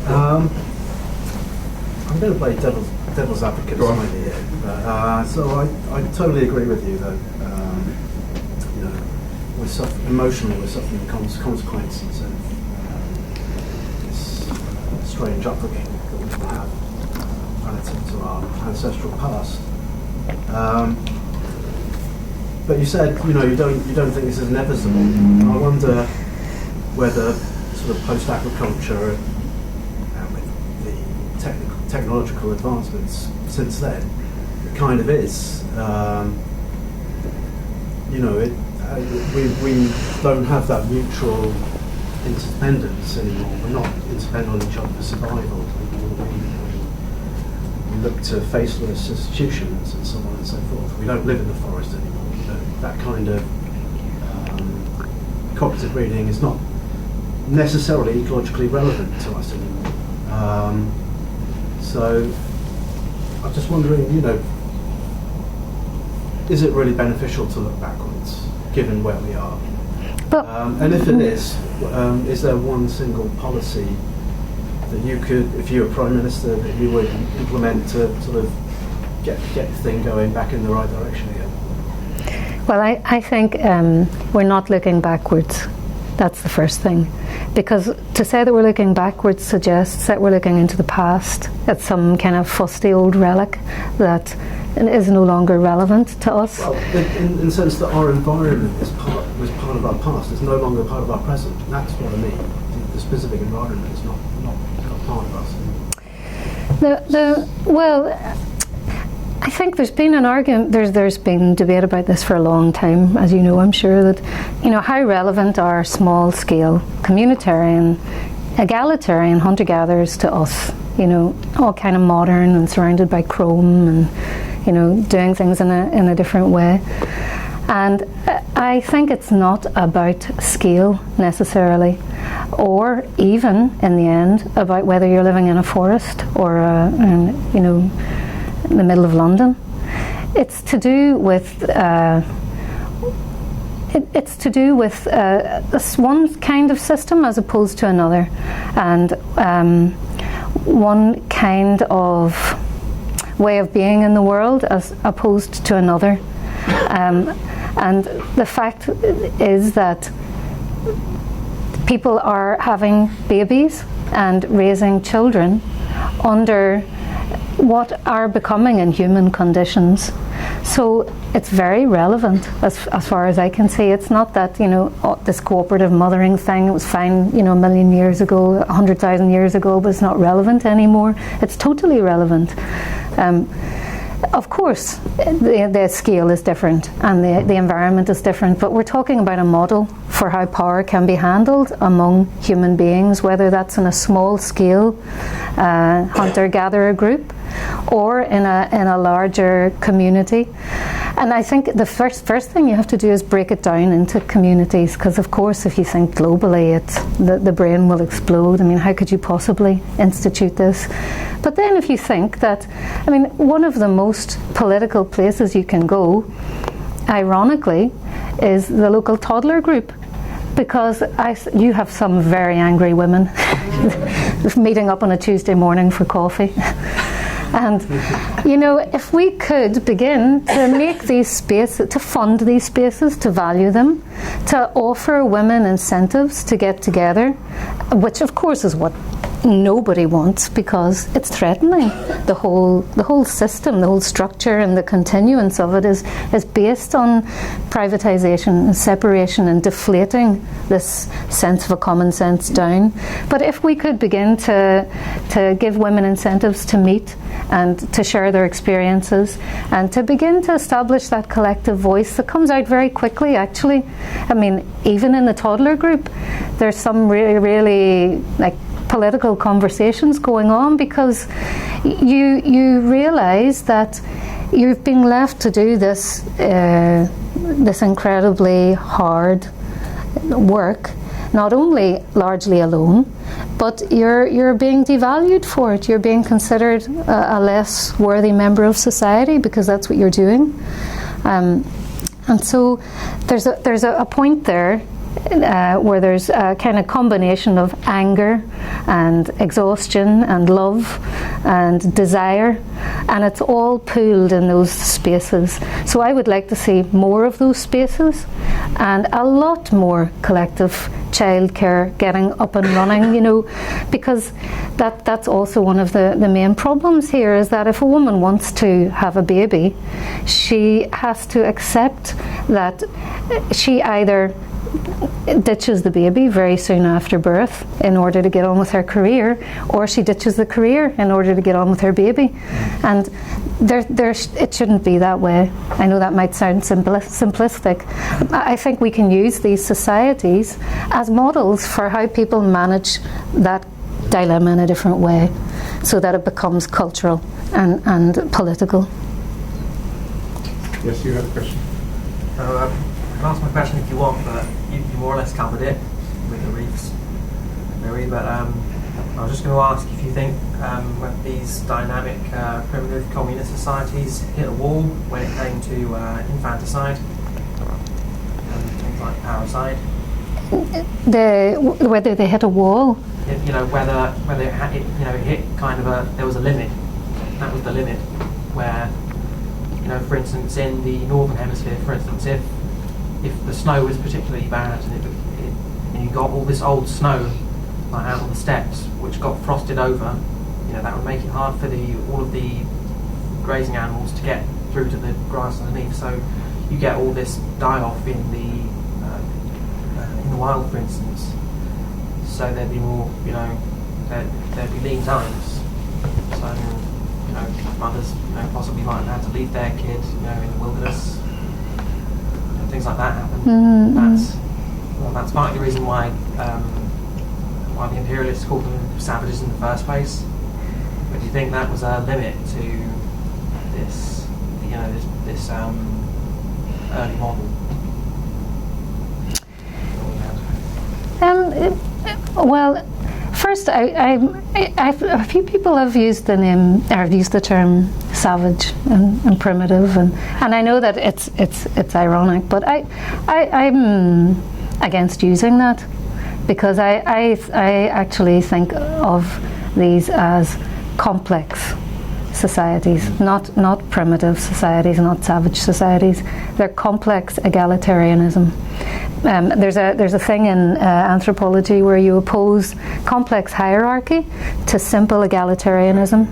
I'm going to play devil's advocate slightly here. So I totally agree with you that emotionally we're suffering the consequences of this strange upbringing that we have relative to our ancestral past. But you said you don't think this is inevitable. And I wonder whether sort of post-agriculture with the technological advancements since then, it kind of is. We don't have that mutual interdependence anymore. We're not interdependent on each other for survival. We look to faceless institutions and so on and so forth. We don't live in the forest anymore. That kind of cooperative breeding is not necessarily ecologically relevant to us anymore. So I'm just wondering, is it really beneficial to look backwards, given where we are? And if it is there one single policy that you could, if you were Prime Minister, that you would implement to sort of get the thing going back in the right direction again? Well, I think we're not looking backwards. That's the first thing. Because to say that we're looking backwards suggests that we're looking into the past, at some kind of fusty old relic that is no longer relevant to us. Well, in the sense that our environment was part of our past, it's no longer part of our present. That's what I mean. The specific environment is not part of us. Well, I think there's been an argument, there's been debate about this for a long time, as you know, I'm sure, that, how relevant are small-scale, communitarian, egalitarian hunter-gatherers to us, all kind of modern and surrounded by chrome and, doing things in a different way. And I think it's not about scale necessarily, or even, in the end, about whether you're living in a forest or, in the middle of London. It's to do with this one kind of system as opposed to another, and one kind of way of being in the world as opposed to another. And the fact is that people are having babies and raising children under what are becoming inhuman conditions. So it's very relevant as far as I can see. It's not that, this cooperative mothering thing, it was fine, a million years ago, 100,000 years ago, but it's not relevant anymore. It's totally relevant. Of course, the scale is different and the environment is different, but we're talking about a model for how power can be handled among human beings, whether that's in a small scale hunter-gatherer group or in a larger community. And I think the first thing you have to do is break it down into communities, because of course if you think globally, the brain will explode. I mean, how could you possibly institute this? But then if you think that, one of the most political places you can go, ironically, is the local toddler group, because you have some very angry women meeting up on a Tuesday morning for coffee. And, if we could begin to make these spaces, to fund these spaces, to value them, to offer women incentives to get together, which of course is what nobody wants, because it's threatening the whole system, the whole structure, and the continuance of it is based on privatization and separation and deflating this sense of a common sense down. But if we could begin to give women incentives to meet and to share their experiences and to begin to establish that collective voice that comes out very quickly, actually. Even in the toddler group, there's some really political conversations going on, because you realise that you've been left to do this incredibly hard work, not only largely alone, but you're being devalued for it. You're being considered a less worthy member of society because that's what you're doing. And so there's a point there where there's a kind of combination of anger and exhaustion and love and desire, and it's all pooled in those spaces. So I would like to see more of those spaces and a lot more collective childcare getting up and running, because that's also one of the main problems here, is that if a woman wants to have a baby, she has to accept that she either ditches the baby very soon after birth in order to get on with her career, or she ditches the career in order to get on with her baby. And it shouldn't be that way. I know that might sound simplistic. I think we can use these societies as models for how people manage that dilemma in a different way, so that it becomes cultural and political. Yes, you have a question. I can ask my question if you want, but you you more or less covered it with the reefs theory, but I was just going to ask if you think when these dynamic primitive communist societies hit a wall when it came to infanticide and things like parricide. Whether they hit a wall? Whether it hit kind of there was a limit. That was the limit where, for instance, in the northern hemisphere, for instance, if the snow was particularly bad and you got all this old snow like out on the steppes which got frosted over, that would make it hard for all of the grazing animals to get through to the grass underneath. So you get all this die-off in the wild, for instance. So there'd be more, there'd be lean times. So, mothers, possibly might have had to leave their kid, in the wilderness. Things like that happen. Mm-hmm. That's part of the reason why the imperialists called them savages in the first place. But do you think that was a limit to this, this early model? Well, first, a few people have used the term savage and primitive, and I know that it's ironic, but I'm against using that, because I actually think of these as complex societies, not primitive societies, not savage societies. They're complex egalitarianism. There's a thing in anthropology where you oppose complex hierarchy to simple egalitarianism,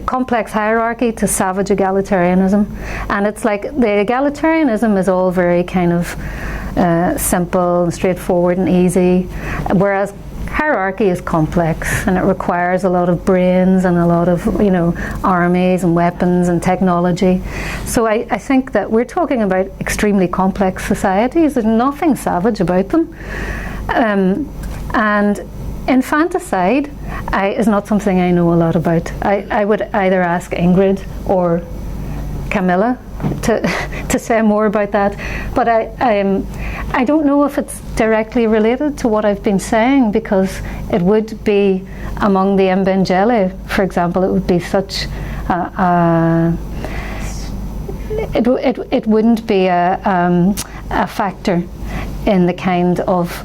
complex hierarchy to savage egalitarianism, and it's like the egalitarianism is all very kind of simple and straightforward and easy, whereas hierarchy is complex and it requires a lot of brains and a lot of armies and weapons and technology. So I think that we're talking about extremely complex societies. There's nothing savage about them, and infanticide is not something I know a lot about. I would either ask Ingrid or Camilla to say more about that, but I don't know if it's directly related to what I've been saying, because it would be among the Mbengele, for example, it would be such it wouldn't be a factor in the kind of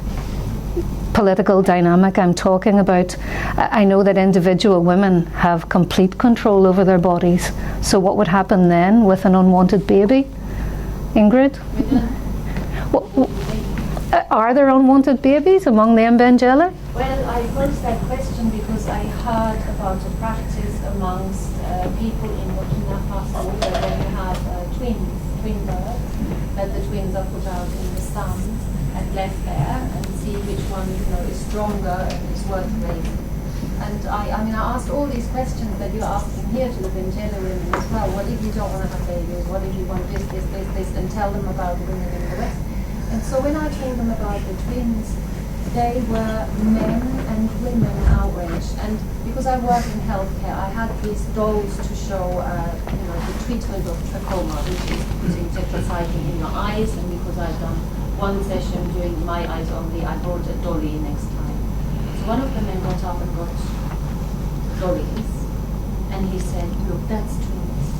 political dynamic I'm talking about. I know that individual women have complete control over their bodies. So what would happen then with an unwanted baby? Ingrid? Are there unwanted babies among the Mbengele? Well, I posed that question because I heard about a practice amongst people in Burkina Faso where when you have twin births, that the twins are put out in the sun and left there and see which one is stronger and is worth raising. And I asked all these questions that you're asking here to the Mbengele women as well. What if you don't want to have babies? What if you want this, and tell them about the women in the West? And so when I told them about the twins, they were men and women outraged. And because I work in healthcare, I had these dolls to show, the treatment of trachoma, which is putting tetracycline in your eyes. And because I've done one session doing my eyes only, I brought a dolly next time. So one of the men got up and got dollies, and he said, "Look, that's twins.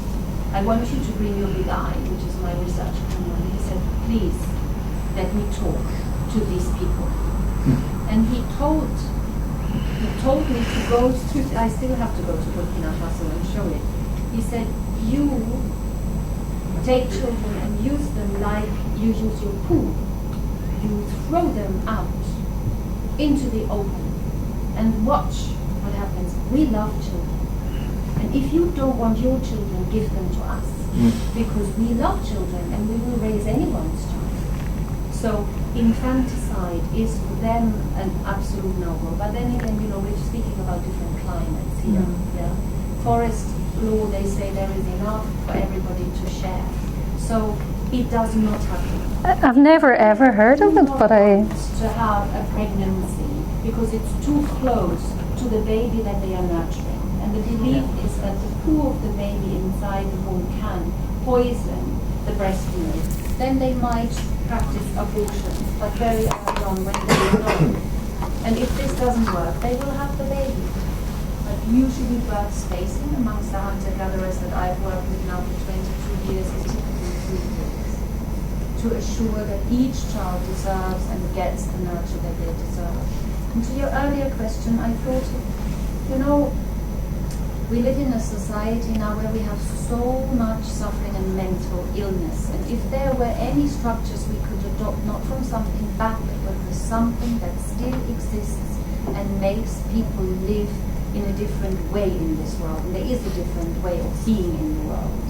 I want you to bring your big eye," which is my research program. He said, "Please, let me talk to these people." And he told me to go to, I still have to go to Burkina Faso and show it. He said, "You take children and use them like you use your poo. You throw them out into the open and watch what happens. We love children. And if you don't want your children, give them to us. Because we love children and we will raise anyone's child." So infanticide is for them an absolute no-go. But then again, we're speaking about different climates here. Yeah. Forest law, they say there is enough for everybody to share. So it does not happen. I've never ever heard of it, but I... to have a pregnancy because it's too close to the baby that they are nurturing. And the belief is that the poo of the baby inside the womb can poison the breast milk, then they might practice abortion, but very early on when they know. And if this doesn't work, they will have the baby. But usually birth spacing amongst the hunter-gatherers that I've worked with now for 22 years is typically 3 years, to assure that each child deserves and gets the nurture that they deserve. And to your earlier question, I thought, you know, we live in a society now where we have so much suffering and mental illness. And if there were any structures we could adopt, not from something backward, but from something that still exists and makes people live in a different way in this world. And there is a different way of being in the world.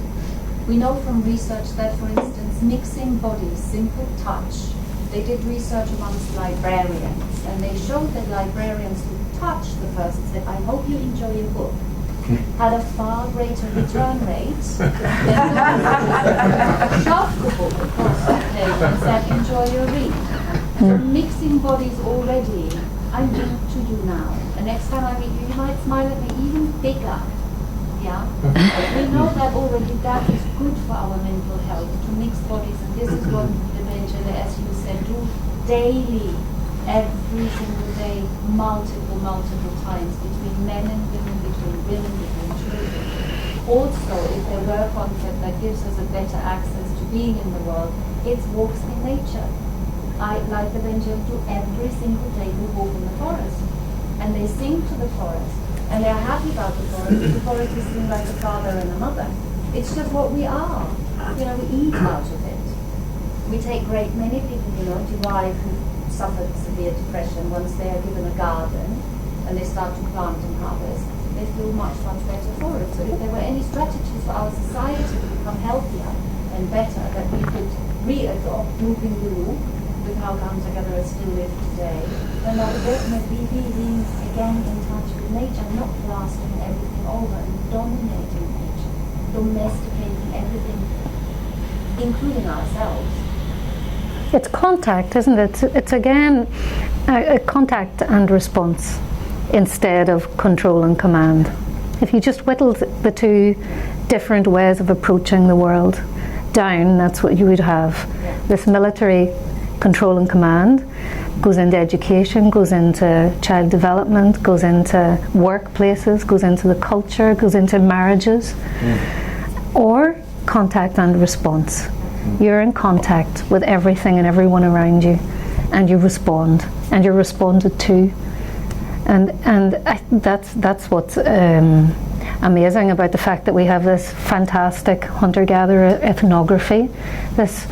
We know from research that, for instance, mixing bodies, simple touch, they did research amongst librarians, and they showed that librarians who touched the person said, I hope you enjoy your book, had a far greater return rate than shoved the book across the table and said, enjoy your read. So mixing bodies already, I wink to you now. And next time I meet you, you might smile at me even bigger. Yeah? We know that already that is good for our mental health, to mix bodies, and this is what the Benjamin, as you said, do daily, every single day, multiple times, between men and women, between children. Also, if there were a concept that gives us a better access to being in the world, it's walks in nature. I, like the Benjamin, do every single day we walk in the forest. And they sing to the forest. And they're happy about the forest. The forest is seen like a father and a mother. It's just what we are. You know, we eat out of it. We take many people, you know, derive who suffered severe depression once they are given a garden and they start to plant and harvest. They feel much better for it. So if there were any strategies for our society to become healthier and better, that we could re-adopt moving the loop with how hunter-gatherers still live today, then that would definitely be being again in touch with nature, not blasting everything over and dominating nature, domesticating everything, including ourselves. It's contact, isn't it? It's again a contact and response instead of control and command. If you just whittled the two different ways of approaching the world down, that's what you would have. This military control and command goes into education, goes into child development, goes into workplaces, goes into the culture, goes into marriages. Or contact and response. You're in contact with everything and everyone around you, and you respond, and you're responded to. And that's what's amazing about the fact that we have this fantastic hunter-gatherer ethnography, this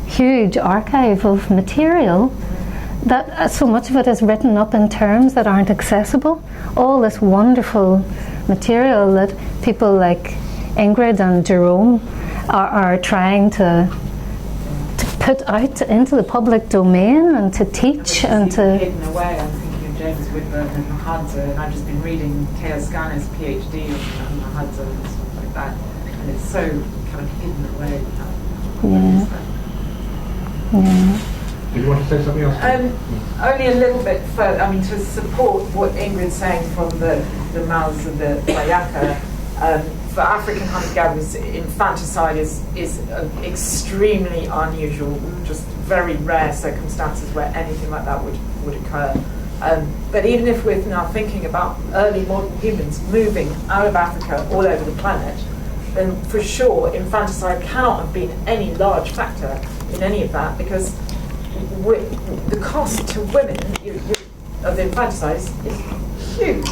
huge archive of material that so much of it is written up in terms that aren't accessible. All this wonderful material that people like Ingrid and Jerome are trying to put out into the public domain and to teach and to hidden away. I'm thinking of James Whitburn and Mahadza, and I've just been reading Teo Scane's PhD on Mahadza and stuff like that, and it's so kind of hidden away. Did you want to say something else? Only a little bit further. I mean, to support what Ingrid's saying from the mouths of the Bayaka. For African hunter-gatherers, infanticide is extremely unusual, just very rare circumstances where anything like that would occur. But even if we're now thinking about early modern humans moving out of Africa all over the planet, then for sure infanticide cannot have been any large factor in any of that, because the cost to women of infanticide is huge.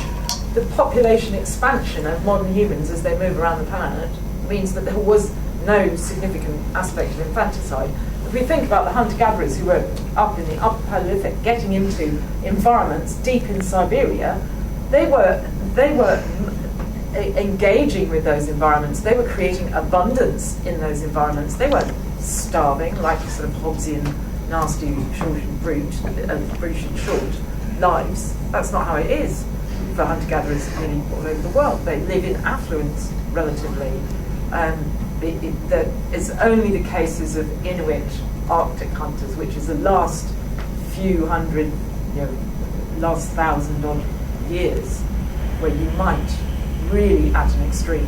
The population expansion of modern humans as they move around the planet means that there was no significant aspect of infanticide. If we think about the hunter-gatherers who were up in the Upper Paleolithic, getting into environments deep in Siberia, they were engaging with those environments. They were creating abundance in those environments. They weren't starving like a sort of Hobbesian, nasty, short and brutish and short lives. That's not how it is for hunter-gatherers really all over the world. They live in affluence relatively. It's only the cases of Inuit Arctic hunters, which is the last few hundred, last 1,000 odd years, where you might really, at an extreme,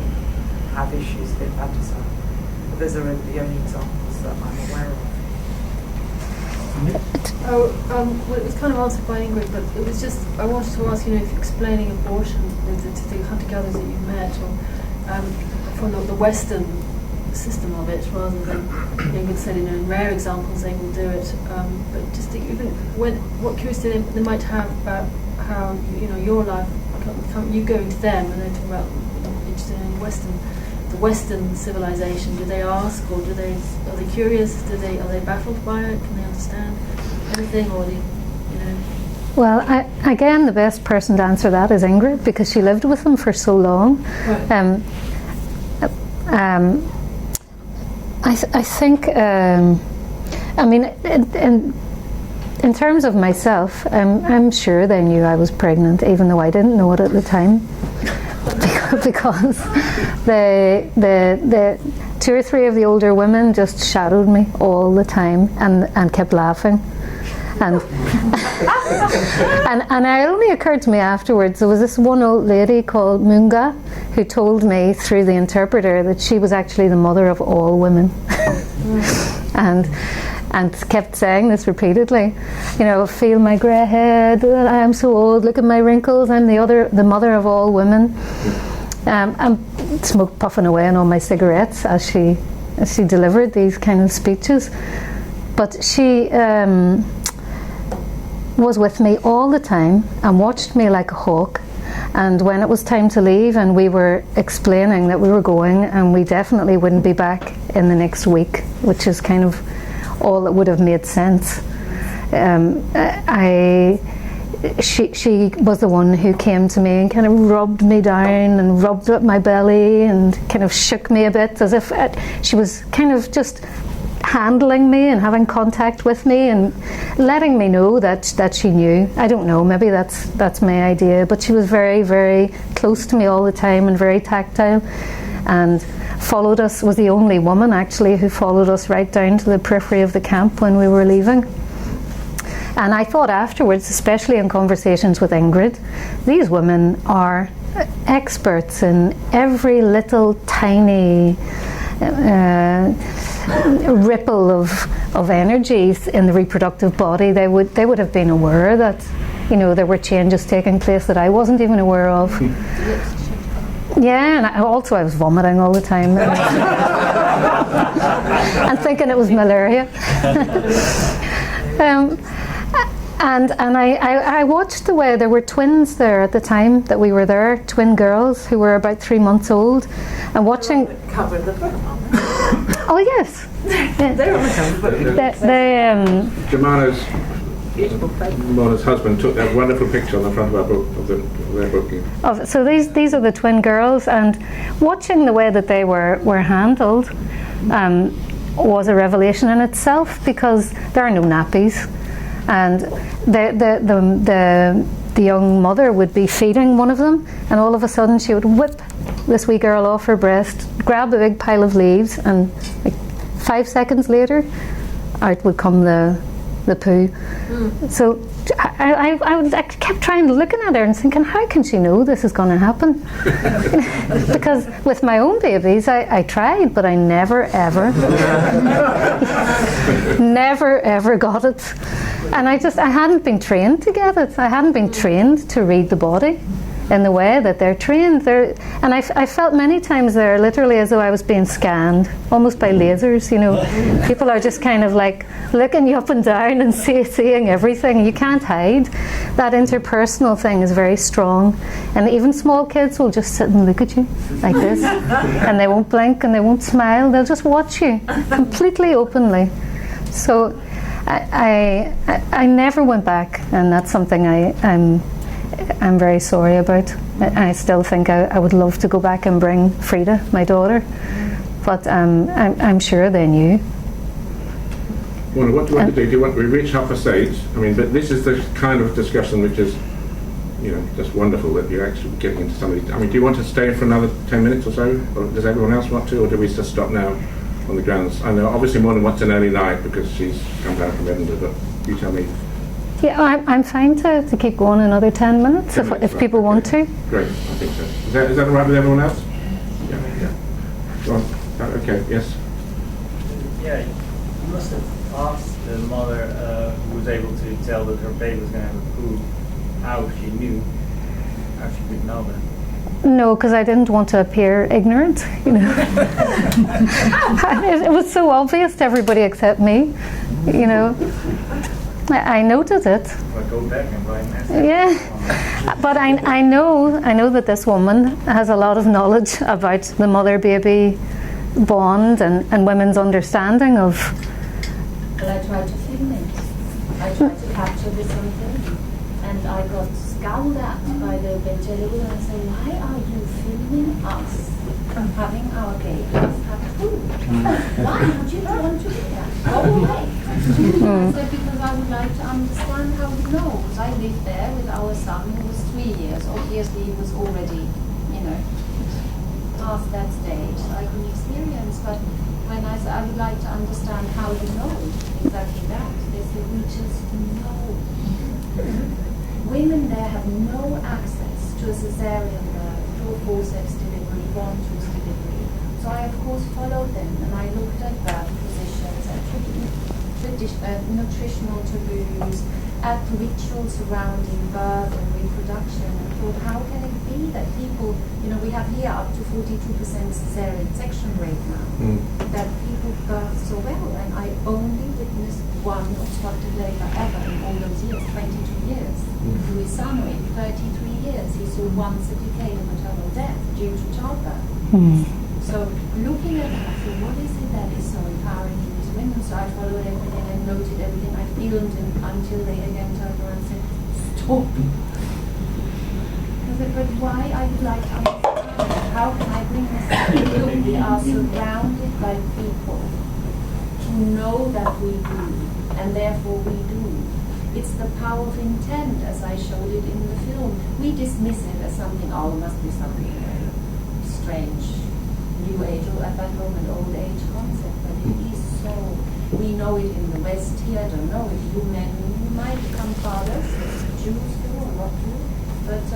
have issues with infanticide. those are the only examples that I'm aware of. Well, it was kind of answered by Ingrid, but it was just, I wanted to ask, if explaining abortion to the hunter-gatherers that you've met, or from the Western system of it, rather than Ingrid said, in rare examples they will do it, but just even what curiosity they might have about how, your life, you going to them, and they're talking about interested in the Western civilization. Do they ask, or are they curious? Are they baffled by it? Can they understand anything, or Well, again, the best person to answer that is Ingrid, because she lived with them for so long. Right. I think, I mean, in terms of myself, I'm sure they knew I was pregnant, even though I didn't know it at the time. Because the 2 or 3 of the older women just shadowed me all the time and kept laughing. And and it only occurred to me afterwards, there was this one old lady called Munga who told me through the interpreter that she was actually the mother of all women. and kept saying this repeatedly, feel my grey head, I'm so old, look at my wrinkles, I'm the mother of all women. And smoke puffing away on all my cigarettes as she delivered these kind of speeches. But she was with me all the time and watched me like a hawk. And when it was time to leave and we were explaining that we were going and we definitely wouldn't be back in the next week, which is kind of all that would have made sense, she was the one who came to me and kind of rubbed me down and rubbed up my belly and kind of shook me a bit, as if she was kind of just handling me and having contact with me and letting me know that she knew. I don't know, maybe that's my idea, but she was very, very close to me all the time and very tactile, and followed us, was the only woman actually who followed us right down to the periphery of the camp when we were leaving. And I thought afterwards, especially in conversations with Ingrid, these women are experts in every little tiny ripple of energies in the reproductive body. They would have been aware that there were changes taking place that I wasn't even aware of. Yeah, and I was vomiting all the time and thinking it was malaria. And I watched the way there were twins there at the time that we were there, twin girls who were about 3 months old, and watching. Cover of the book, aren't they? Oh yes, They're on the cover of the book. Jemana's husband took that wonderful picture on the front of our book, of their book. So these are the twin girls, and watching the way that they were handled was a revelation in itself, because there are no nappies, and the young mother would be feeding one of them, and all of a sudden she would whip this wee girl off her breast, grab a big pile of leaves, and like 5 seconds later out would come the poo. So I kept trying to looking at her and thinking, how can she know this is going to happen? Because with my own babies, I tried, but I never ever got it. And I hadn't been trained to get it. I hadn't been trained to read the body in the way that they're trained. And I felt many times there literally as though I was being scanned, almost by lasers, People are just kind of like looking you up and down and seeing everything. You can't hide. That interpersonal thing is very strong. And even small kids will just sit and look at you like this. And they won't blink and they won't smile. They'll just watch you completely openly. So I never went back, and that's something I'm very sorry about. I still think I would love to go back and bring Frida, my daughter, but I'm sure they knew. Well, what do you want to do? Do you want to reach half a stage? I mean, but this is the kind of discussion which is, just wonderful that you're actually getting into some of these. I mean, do you want to stay for another 10 minutes or so? Or does everyone else want to? Or do we just stop now on the grounds? I know obviously Moran wants an early night because she's come down from Edinburgh, but you tell me. Yeah, I'm fine to keep going another 10 minutes if people want to. Great, I think so. Is that all right with everyone else? Yeah. Go on. Okay, yes. Yeah, you must have asked the mother who was able to tell that her baby was going to have a poo how she could know that. No, because I didn't want to appear ignorant, you know. It was so obvious to everybody except me, you know. I noted it. Well, go back and buy an essay. Yeah, but I know that this woman has a lot of knowledge about the mother-baby bond and women's understanding of. Well, I tried to film it. I tried to capture this on film, and I got scowled at by the Benjeli and said, "Why are you filming us having our babies have food? Why would you want to do that? Go away." I said, because I would like to understand how you know, because I lived there with our son who was 3 years. Obviously he was already, you know, past that stage. I couldn't experience, but when I said I would like to understand how you know exactly that, they said, we just know. Women there have no access to a cesarean birth, to a forceps delivery, one-tooth delivery. So I of course followed them, and I looked at birth positions, at nutritional taboos, at rituals surrounding birth and reproduction, and thought, how can it be that people, you know, we have here up to 42% cesarean section rate now, that people birth so well, and I only witnessed one obstructed labor ever in all those years, 22 years. Louis Sano, in 33 years, he saw once a decade of maternal death due to childbirth. So looking at that, so what is it that is so empowering to these women? So I followed everything and noted everything. I filmed until they again turned around and said, stop. I said, but why? I would like to understand. How can I bring this up? Look, we are surrounded by people who know that we do, and therefore we do. It's the power of intent, as I showed it in the film. We dismiss it as something, oh, it must be something strange, new age, or at that moment, old age concept, but it is so. We know it in the West here. I don't know if you men, you might become fathers, as Jews do or not do, but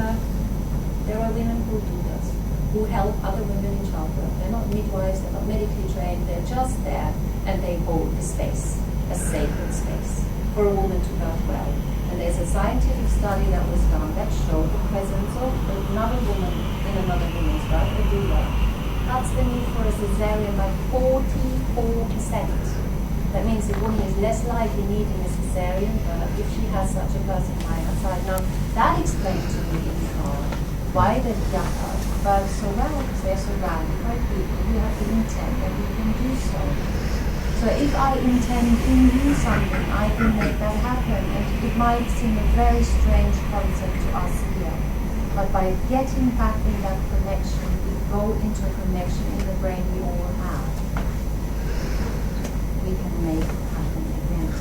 there are women who do this, who help other women in childbirth. They're not midwives, they're not medically trained, they're just there, and they hold the space, a sacred space, for a woman to birth well. And there's a scientific study that was done that showed the presence of another woman in another woman's birth, a doula, cuts the need for a cesarean by 44%. That means the woman is less likely needing a cesarean birth if she has such a person by her side. Now, that explained to me in the car why the Yaka birth so well, because they're surrounded by people who have the intent that we can do so. So if I intend in you something, I can make that happen. And it might seem a very strange concept to us here, but by getting back in that connection, we go into a connection in the brain we all have. We can make it happen again.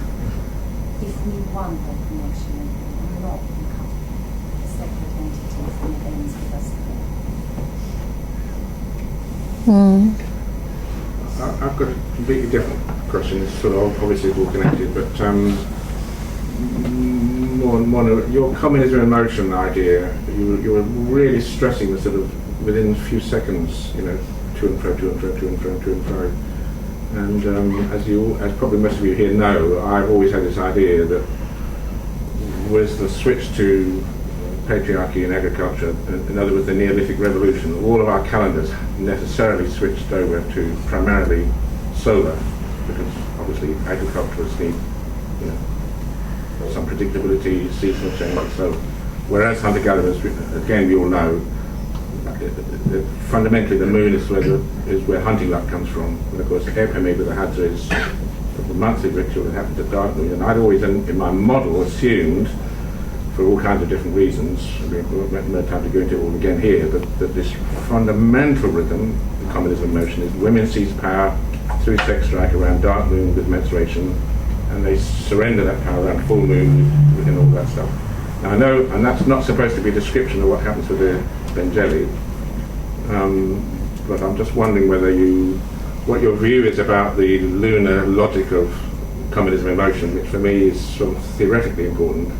If we want that connection and not become a separate entity from it ends with us there. I've got a completely different question. It's sort of obviously all connected, but your communism in motion idea, you were really stressing the sort of within a few seconds, you know, to and fro, to and fro, to and fro, to and fro. And as probably most of you here know, I've always had this idea that with the switch to patriarchy in agriculture, in other words, the Neolithic Revolution, all of our calendars necessarily switched over to primarily solar, because obviously agriculturists need, you know, some predictability, seasonal change. So, whereas hunter-gatherers, again, we all know, fundamentally the moon is where hunting luck comes from. And of course, Epime with the Hadza is the monthly ritual that happens at dark moon. And I'd always, in my model, assumed, for all kinds of different reasons, we have no time to go into it all again here, but that this fundamental rhythm, the communism motion, is women seize power through sex drive around dark moon with menstruation, and they surrender that power around full moon and all that stuff. Now I know, and that's not supposed to be a description of what happens with the Benjeli, but I'm just wondering what your view is about the lunar logic of communism in motion, which for me is sort of theoretically important.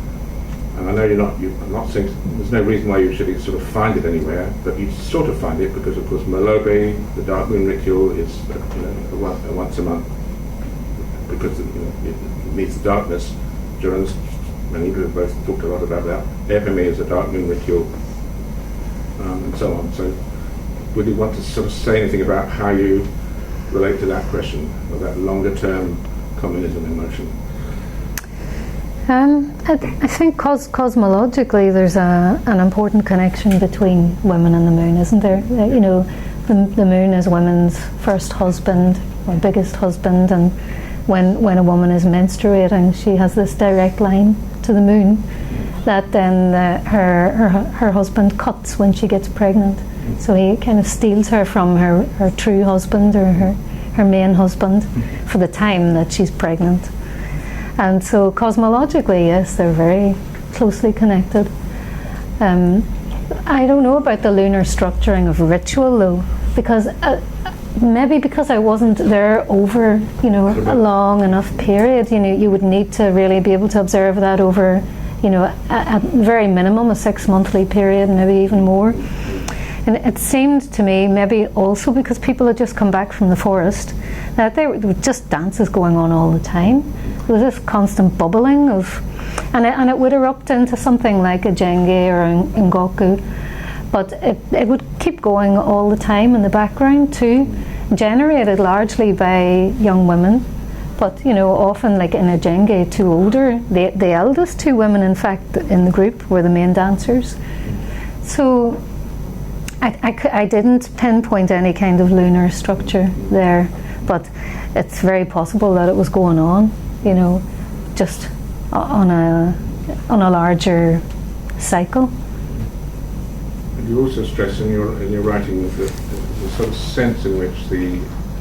And I know I'm not saying there's no reason why you should sort of find it anywhere, but you sort of find it because, of course, Malobe, the dark moon ritual, is a once a month because it needs the darkness. Jones, many people have both talked a lot about that. Epime is a dark moon ritual, and so on. So, would you want to sort of say anything about how you relate to that question, or that longer-term communism in motion? I think cosmologically there's an important connection between women and the moon, isn't there? The moon is women's first husband, or biggest husband, and when a woman is menstruating, she has this direct line to the moon that then her husband cuts when she gets pregnant. So he kind of steals her from her true husband, or her main husband, for the time that she's pregnant. And so cosmologically, yes, they're very closely connected. I don't know about the lunar structuring of ritual, though, because maybe because I wasn't there over a long enough period. You would need to really be able to observe that over at very minimum a 6-monthly period, maybe even more. And it seemed to me, maybe also because people had just come back from the forest, that there were just dances going on all the time. There was this constant bubbling and it would erupt into something like a jenge or an ngoku, but it would keep going all the time in the background too, generated largely by young women, but often like in a jenge, two older. The eldest two women, in fact, in the group were the main dancers. So I didn't pinpoint any kind of lunar structure there, but it's very possible that it was going on, just on a larger cycle. And you also stress in your writing the sort of sense in which the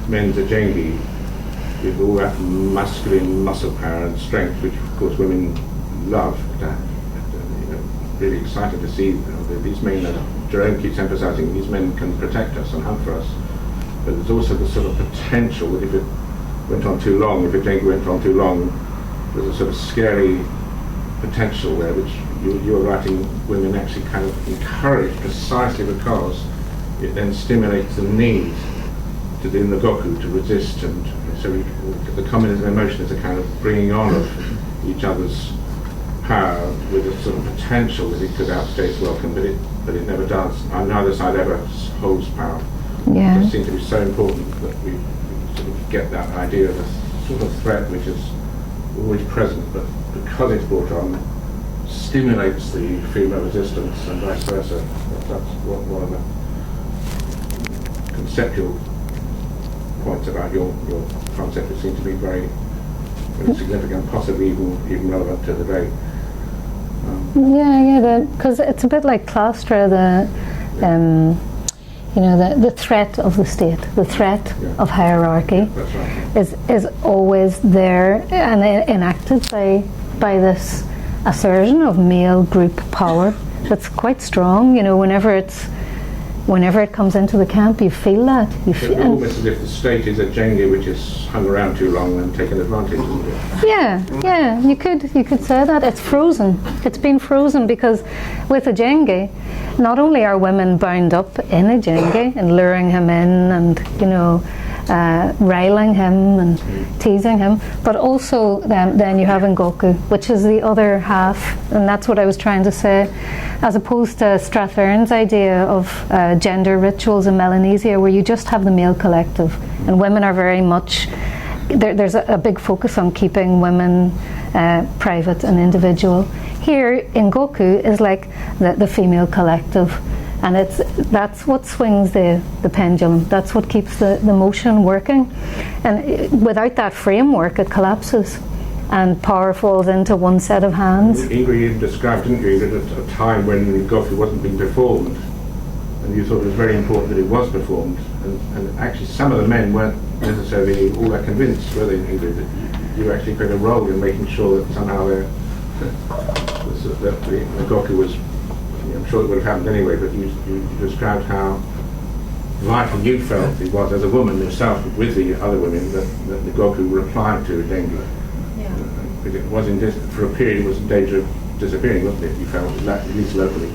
men's ajengi, with all that masculine muscle power and strength, which of course women love, really excited to see these men that Jerome keeps emphasizing, these men can protect us and hunt for us. But there's also the sort of potential that if it went on too long, if ajengi went on too long, there's a sort of scary potential there, which you're writing women actually kind of encourage, precisely because it then stimulates the need to do Ngoku, to resist, and so the communism emotion is a kind of bringing on of each other's power with a sort of potential that it could outstay its welcome, but it never does. Neither side ever holds power. Yeah. It seems to be so important that we sort of get that idea of a sort of threat which is always present, but because it's brought on, stimulates the female resistance and vice versa. That's one of the conceptual points about your concept that seem to be very, very significant, possibly even relevant to the day. Because it's a bit like Clastra, the threat of the state, the threat of hierarchy, is always there and enacted by this assertion of male group power that's quite strong. Whenever it comes into the camp, you feel that. It's almost as if the state is a jenge which has hung around too long and taken advantage of it. Yeah, you could say that. It's frozen. It's been frozen because with a jenge, not only are women bound up in a jenge and luring him in and riling him and teasing him, but also then you have Ngoku, which is the other half, and that's what I was trying to say, as opposed to Strathern's idea of gender rituals in Melanesia, where you just have the male collective, and women are very much there's a big focus on keeping women private and individual. Here, Ngoku is like the female collective, and that's what swings the pendulum. That's what keeps the motion working. And without that framework, it collapses, and power falls into one set of hands. Ingrid described, didn't you, that at a time when Ngoku wasn't being performed, and you thought it was very important that it was performed. And actually, some of the men weren't necessarily all that convinced, were they, Ingrid, that you actually played a role in making sure that somehow the Ngoku was. I'm sure it would have happened anyway, but you described how vital you felt it was as a woman yourself with the other women that the Ngoku replied to Dengue. Yeah. Because it was for a period it was in danger of disappearing, wasn't it? You felt, at least locally.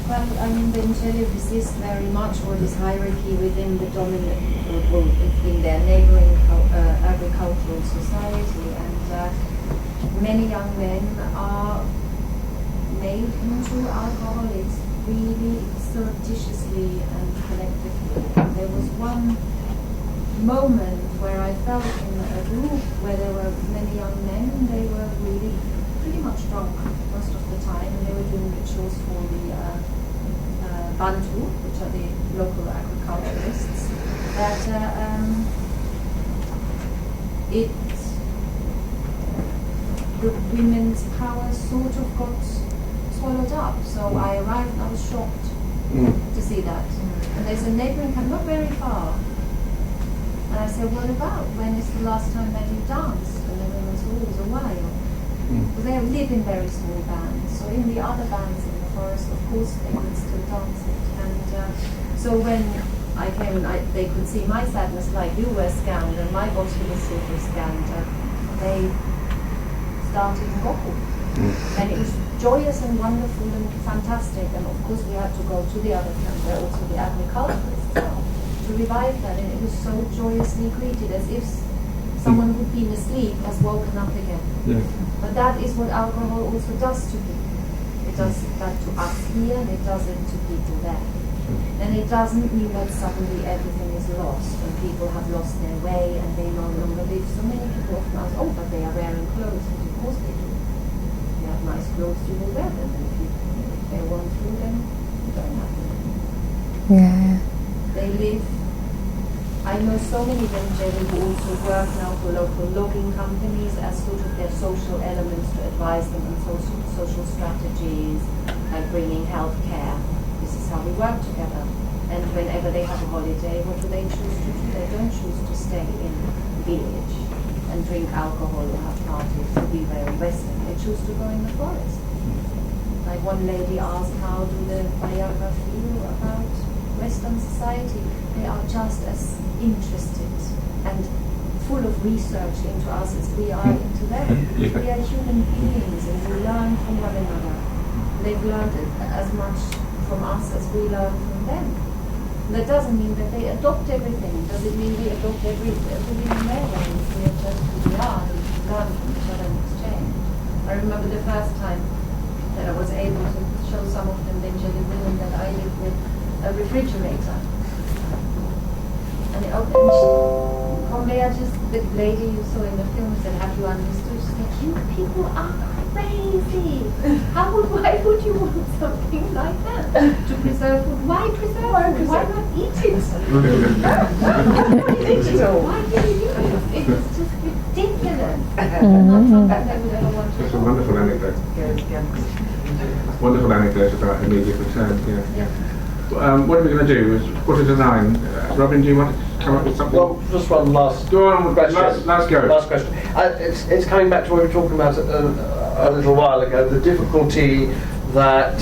Well, the Ingelia resists very much what is hierarchy within the dominant, in their neighboring agricultural society, and many young men are made into alcoholics really surreptitiously and collectively. There was one moment where I felt in a group where there were many young men, and they were really pretty much drunk most of the time, and they were doing rituals for the Bantu, which are the local agriculturists, that the women's power sort of got swallowed up. So I arrived and I was shocked to see that. And there's a neighboring camp, not very far. And I said, what about? When is the last time that you danced? And the women said, oh, it was a while. But they live in very small bands. So in the other bands in the forest, of course, they would still dance it. And so when I came, they could see my sadness like you were scanned, and my body was sort of scanned. They started in Goku. And it was joyous and wonderful and fantastic. And of course, we had to go to the other camp where also the agriculturists are, to revive that. And it was so joyously greeted, as if someone who'd been asleep has woken up again. Yeah. But that is what alcohol also does to people. It does that to us here, and it does it to people there. And it doesn't mean that suddenly everything is lost, and people have lost their way, and they no longer live. So many people often ask, oh, but they are wearing clothes. And of course they do. If you have nice clothes, you will wear them. And if they want to, then you don't have them. Yeah. They live. I know so many Benjeli who also work now for local logging companies as sort of their social elements to advise them on social strategies, like bringing healthcare. This is how we work together. And whenever they have a holiday, what do they choose to do? They don't choose to stay in the village and drink alcohol or have parties to be very Western. They choose to go in the forest. Like one lady asked, how do the Bayaga feel about Western society? They are just as interested and full of research into us as we are into them. We are human beings, and we learn from one another. They've learned as much from us as we learn from them. That doesn't mean that they adopt everything. Does it mean we adopt everything in their ways? We are just who we are, and learn from each other and exchange. I remember the first time that I was able to show some of them Benjeli women that I lived with a refrigerator. And it opened, Conveyor, just the lady you saw in the film said, have you understood? She said, you people are crazy. Why would you want something like that? To preserve food. Why preserve food? Why not eat it? Why do you do it? It was just ridiculous. Not something that would ever want to. That's a wonderful anecdote. Wonderful anecdote about immediate return, yeah. What are we going to do? It's 8:45. Robin, do you want to come up with something? Well, just one last go on, question. Last go. Last question. It's coming back to what we were talking about a little while ago, the difficulty that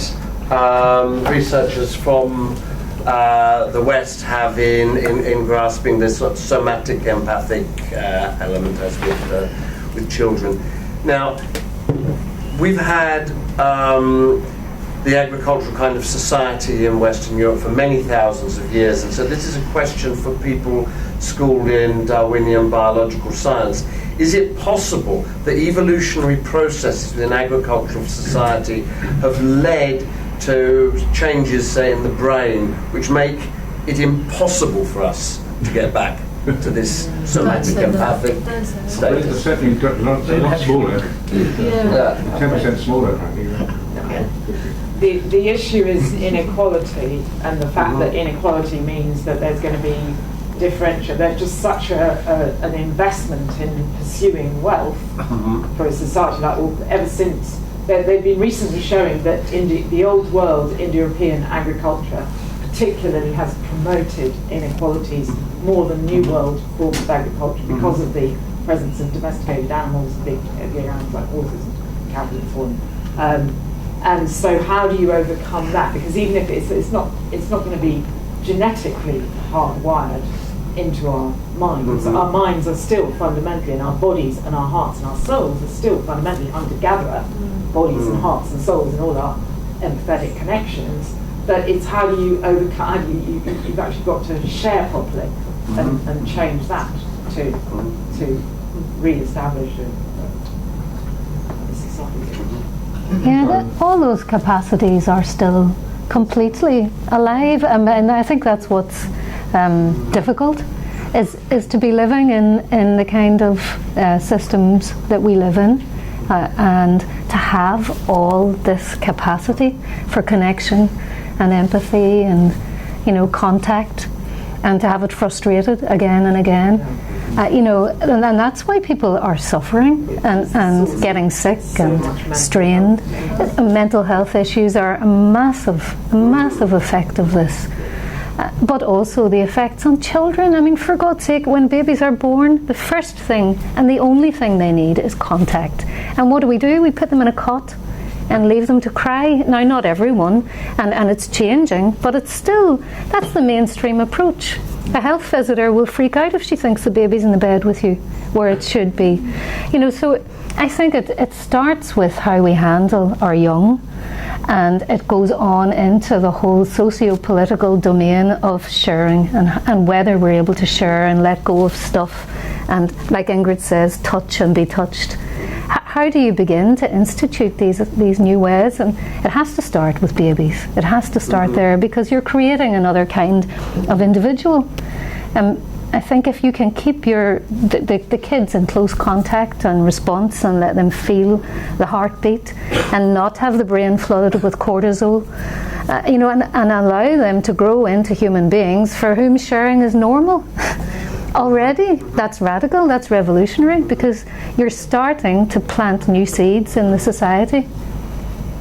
researchers from the West have in grasping this sort of somatic empathic element as with children. Now, we've had the agricultural kind of society in Western Europe for many thousands of years, and so this is a question for people schooled in Darwinian biological science. Is it possible that evolutionary processes within agricultural society have led to changes, say, in the brain, which make it impossible for us to get back to this somatic empathic status? It's certainly a lot smaller. 10% smaller, apparently. The issue is inequality, and the fact that inequality means that there's going to be differential. There's just such an investment in pursuing wealth for a society like ever since. They've been recently showing that in the old world, Indo-European agriculture particularly has promoted inequalities more than New World forms of agriculture because of the presence of domesticated animals, big animals like horses and cattle and so on. And so how do you overcome that? Because even if it's not going to be genetically hardwired into our minds. Our minds are still fundamentally, and our bodies and our hearts and our souls are still fundamentally hunter-gatherer bodies and hearts and souls and all our empathetic connections. But it's how do you overcome, you've actually got to share properly and change that. to re-establish a society. Yeah, all those capacities are still completely alive, and I think that's what's difficult, is to be living in the kind of systems that we live in, and to have all this capacity for connection and empathy and, you know, contact, and to have it frustrated again and again. You know, and that's why people are suffering and getting sick and strained. Mental health issues are a massive effect of this. But also the effects on children. I mean, for God's sake, when babies are born, the first thing and the only thing they need is contact. And what do? We put them in a cot and leave them to cry. Now, not everyone, and it's changing, but it's still, that's the mainstream approach. A health visitor will freak out if she thinks the baby's in the bed with you, where it should be. You know, so I think it starts with how we handle our young, and it goes on into the whole socio-political domain of sharing, and whether we're able to share and let go of stuff, and like Ingrid says, touch and be touched. How do you begin to institute these new ways? And it has to start with babies. It has to start there, because you're creating another kind of individual. I think if you can keep the kids in close contact and response, and let them feel the heartbeat, and not have the brain flooded with cortisol, you know, and allow them to grow into human beings for whom sharing is normal. Already, that's radical, that's revolutionary, because you're starting to plant new seeds in the society.